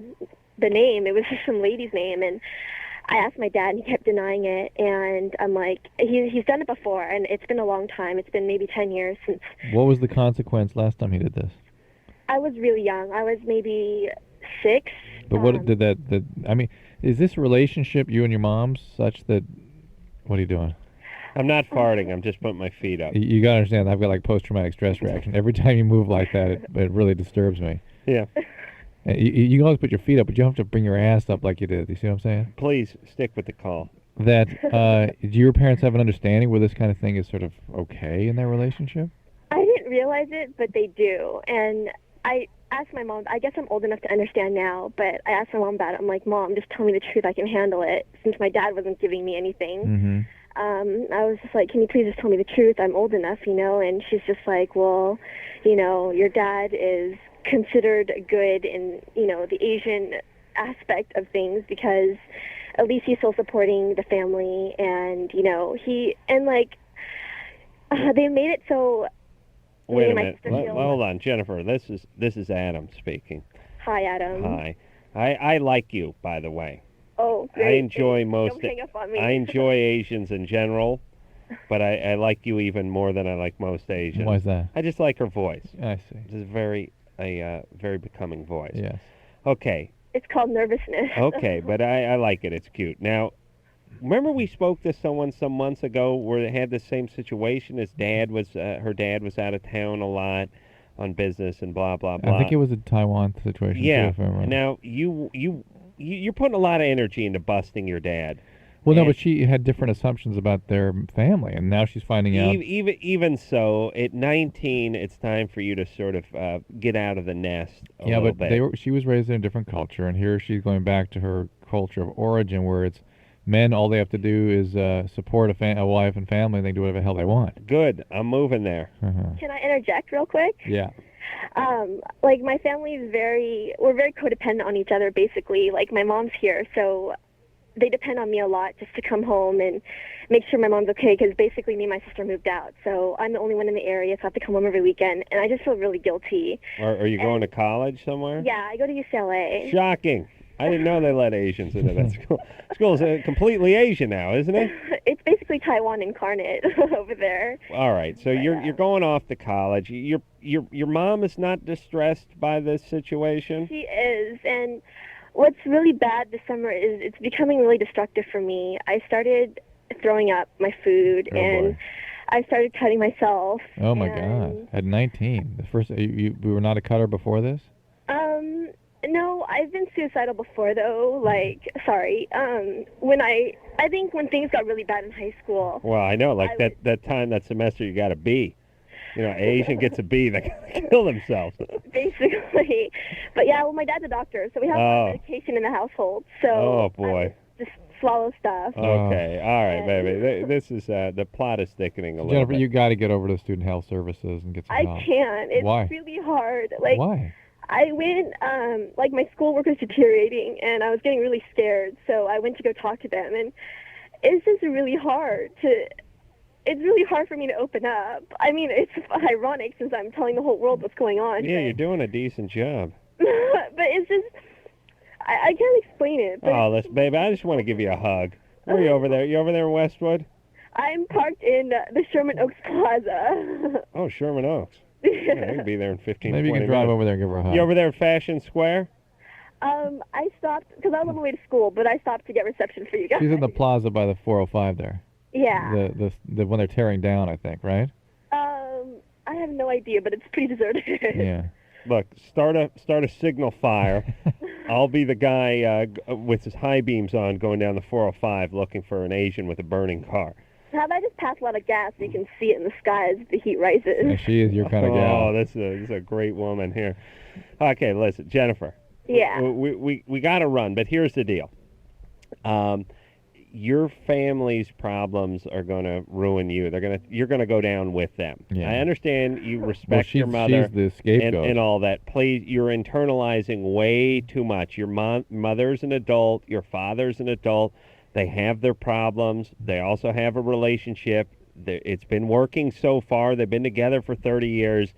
name, it was just some lady's name, and I asked my dad, and he kept denying it, and I'm like, he's done it before, and it's been a long time. It's been maybe 10 years since. What was the consequence last time he did this? I was really young. I was maybe 6. But what did that? I mean, is this relationship, you and your mom, such that? What are you doing? I'm not farting. I'm just putting my feet up. You gotta understand. I've got like post-traumatic stress reaction. Every time you move like that, it really disturbs me. Yeah. You can always put your feet up, but you don't have to bring your ass up like you did. You see what I'm saying? Please stick with the call. That do your parents have an understanding where this kind of thing is sort of okay in their relationship? I didn't realize it, but they do. And I asked my mom, I guess I'm old enough to understand now, but I asked my mom about it. I'm like, Mom, just tell me the truth. I can handle it, since my dad wasn't giving me anything. Mm-hmm. I was just like, can you please just tell me the truth? I'm old enough, and she's just like, well, your dad is considered good in, the Asian aspect of things, because at least he's still supporting the family, and, they made it so... Wait a minute. Hold on, Jennifer. This is Adam speaking. Hi, Adam. Hi. I like you, by the way. Oh, great. I enjoy most. Don't hang up on me. I enjoy Asians in general, but I like you even more than I like most Asians. Why is that? I just like her voice. I see. It's a very becoming voice. Yes. Okay. It's called nervousness. Okay, but I like it. It's cute. Now, remember we spoke to someone some months ago where they had the same situation. Her dad was out of town a lot on business and blah blah blah. I think it was a Taiwan situation. Yeah. Too, if I remember. Now you're putting a lot of energy into busting your dad. Well, no, but she had different assumptions about their family, and now she's finding out. Even so, at 19, it's time for you to sort of get out of the nest a little bit. She was raised in a different culture, and here she's going back to her culture of origin, where it's men, all they have to do is support a wife and family, and they can do whatever the hell they want. Good. I'm moving there. Uh-huh. Can I interject real quick? Yeah. My family is we're very codependent on each other, basically. Like, my mom's here, so they depend on me a lot just to come home and make sure my mom's okay, because basically me and my sister moved out. So I'm the only one in the area, so I have to come home every weekend, and I just feel really guilty. Are you going to college somewhere? Yeah, I go to UCLA. Shocking. I didn't know they let Asians into that school. School's completely Asian now, isn't it? It's basically Taiwan incarnate over there. All right, so you're going off to college. Your mom is not distressed by this situation? She is, and what's really bad this summer is it's becoming really destructive for me. I started throwing up my food, and I started cutting myself. Oh my God! At 19, the first we were not a cutter before this. No, I've been suicidal before, though. Like, sorry. I think when things got really bad in high school. Well, I know, like that semester you got a B. You know, Asian gets a B, they gotta kill themselves. Basically. But yeah, well, my dad's a doctor, so we have a lot of medication in the household. So Oh, boy. just swallow stuff. Okay, all right, baby. This is, the plot is thickening a little Jennifer, bit. you got to get over to Student Health Services and get some I help. can't. It's Why? really hard. Like, Why? I went, like, my schoolwork was deteriorating, and I was getting really scared, so I went to go talk to them, and it's just really hard for me to open up. I mean, it's ironic since I'm telling the whole world what's going on. Yeah, you're doing a decent job. But it's just, I can't explain it. But Oh, listen, baby, I just want to give you a hug. Where are you over there? You over there in Westwood? I'm parked in the Sherman Oaks Plaza. Oh, Sherman Oaks. Yeah, I can be there in 15, Maybe you 20 can drive minutes. over there and give her a hug. You over there at Fashion Square? I stopped, because I was on my way to school, but I stopped to get reception for you guys. She's in the plaza by the 405 there. Yeah. The one they're tearing down, I think, right? I have no idea, but it's pretty deserted. Yeah. Look, start a signal fire. I'll be the guy with his high beams on going down the 405 looking for an Asian with a burning car. How about I just pass a lot of gas so you can see it in the sky as the heat rises? And she is your kind of gal. Oh, this is a great woman here. Okay, listen, Jennifer. Yeah. We got to run, but here's the deal. Your family's problems are going to ruin you. You're going to go down with them. Yeah. I understand you respect your she's mother the scapegoat. and all that. Please, you're internalizing way too much. Your mother's an adult. Your father's an adult. They have their problems. They also have a relationship. It's been working so far. They've been together for 30 years.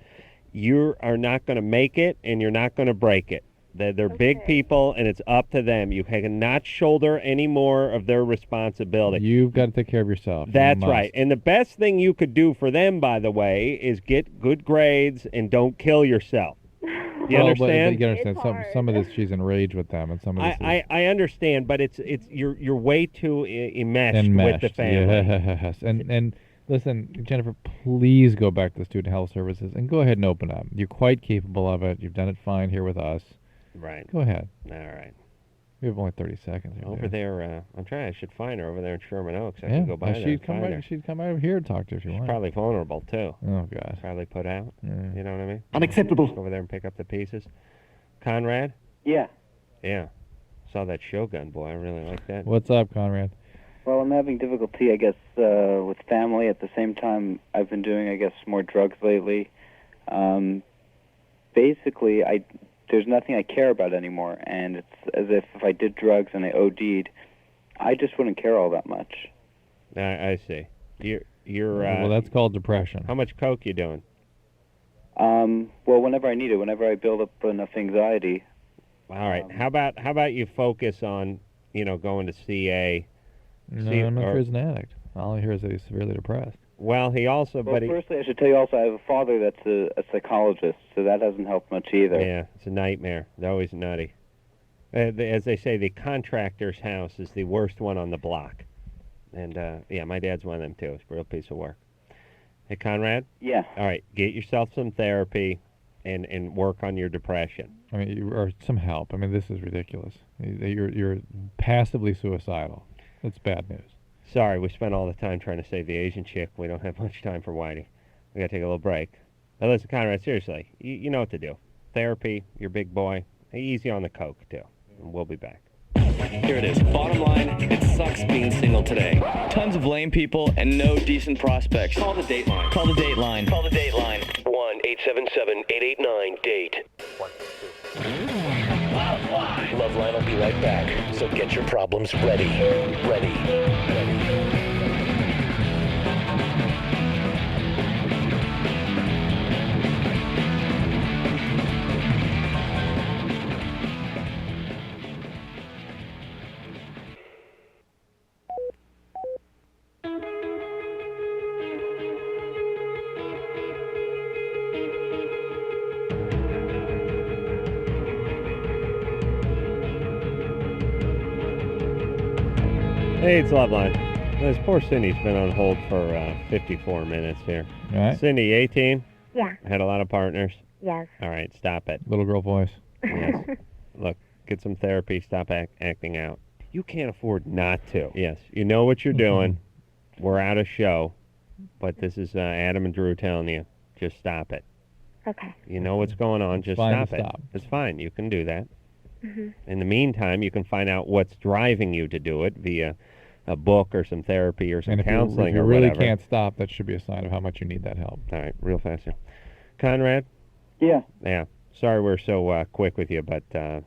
You are not going to make it, and you're not going to break it. They're big people, and it's up to them. You cannot shoulder any more of their responsibility. You've got to take care of yourself. That's You must. right. And the best thing you could do for them, by the way, is get good grades and don't kill yourself. You understand? But you understand. Some of this, she's enraged with them, and some of this I understand, but it's you're way too enmeshed enmeshed. with the family. Yes. And listen, Jennifer, please go back to Student Health Services and go ahead and open up. You're quite capable of it. You've done it fine here with us. Right. Go ahead. All right. We have only 30 seconds. Here, Over dude. there, I should find her over there in Sherman Oaks. I Yeah, can go by well, there she'd and come find right. her. She'd come over here and talk to you if you She's want. probably vulnerable, too. Oh, God. Probably put out. Yeah. You know what I mean? Unacceptable. Go over there and pick up the pieces. Conrad? Yeah. Yeah. Saw that Shogun, boy. I really like that. What's up, Conrad? Well, I'm having difficulty, I guess, with family. At the same time, I've been doing, I guess, more drugs lately. Basically, there's nothing I care about anymore, and it's as if I did drugs and I OD'd, I just wouldn't care all that much. I see. You're. Well, that's called depression. How much coke you doing? Well, whenever I need it, whenever I build up enough anxiety. All right. How about you focus on, going to CA? No, I'm not sure he's an addict. All I hear is that he's severely depressed. Well, he also, Well, firstly, I should tell you also, I have a father that's a psychologist, so that hasn't helped much either. Yeah, it's a nightmare. They're always nutty. As they say, the contractor's house is the worst one on the block. And, yeah, my dad's one of them, too. It's a real piece of work. Hey, Conrad? Yeah. All right, get yourself some therapy and work on your depression. I mean, or some help. I mean, this is ridiculous. You're passively suicidal. That's bad news. Sorry, we spent all the time trying to save the Asian chick. We don't have much time for Whitey. We got to take a little break. Now, listen, Conrad, seriously, you know what to do. Therapy, you're a big boy. Easy on the coke, too. And we'll be back. Here it is. Bottom line, it sucks being single today. Tons of lame people and no decent prospects. Call the Dateline. Call the Dateline. Call the Dateline. 1-877-889-DATE. LoveLine will be right back, so get your problems ready. Ready. Hey, it's LoveLine. This poor Cindy's been on hold for 54 minutes here. All right. Cindy, 18? Yeah. Had a lot of partners? Yes. All right, stop it. Little girl voice. Yes. Look, Get some therapy. Stop acting out. You can't afford not to. Yes, you know what you're doing. We're out of show, but this is Adam and Drew telling you, just stop it. Okay. You know what's going on, just fine stop to it. stop. It's fine. You can do that. Mm-hmm. In the meantime, you can find out what's driving you to do it via a book or some therapy or some And if counseling you or really whatever. can't stop, that should be a sign of how much you need that help. All right, real fast here. Conrad? Yeah. Yeah. Sorry we're so quick with you, but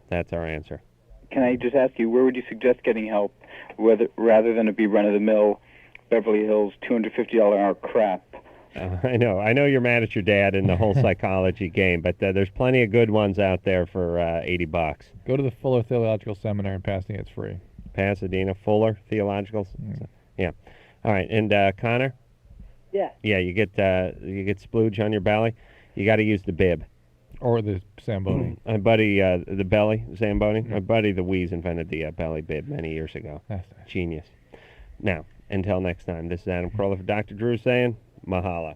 that's our answer. Can I just ask you, where would you suggest getting help, rather than it be run-of-the-mill Beverly Hills $250 an hour crap? I know you're mad at your dad and the whole psychology game, but there's plenty of good ones out there for $80. Go to the Fuller Theological Seminar in Pasadena. It's free. Pasadena, Fuller Theological. Yeah. All right, and Connor? Yeah. Yeah, you get splooge on your belly. You got to use the bib. Or the Zamboni. My buddy, the belly, Zamboni. My buddy, the Wheeze, invented the belly bib many years ago. That's nice. Genius. Now, until next time, this is Adam Carolla for Dr. Drew saying, Mahala.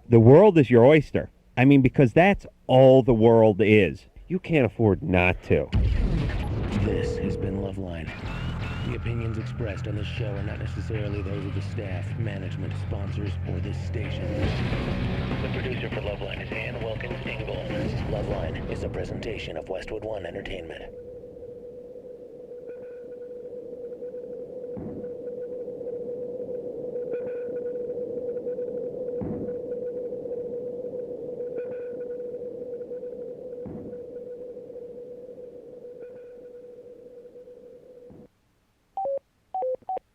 The world is your oyster. I mean, because that's all the world is. You can't afford not to. This has been LoveLine. The opinions expressed on this show are not necessarily those of the staff, management, sponsors, or this station. The producer for LoveLine is Ann Wilkins Ingle. LoveLine is a presentation of Westwood One Entertainment.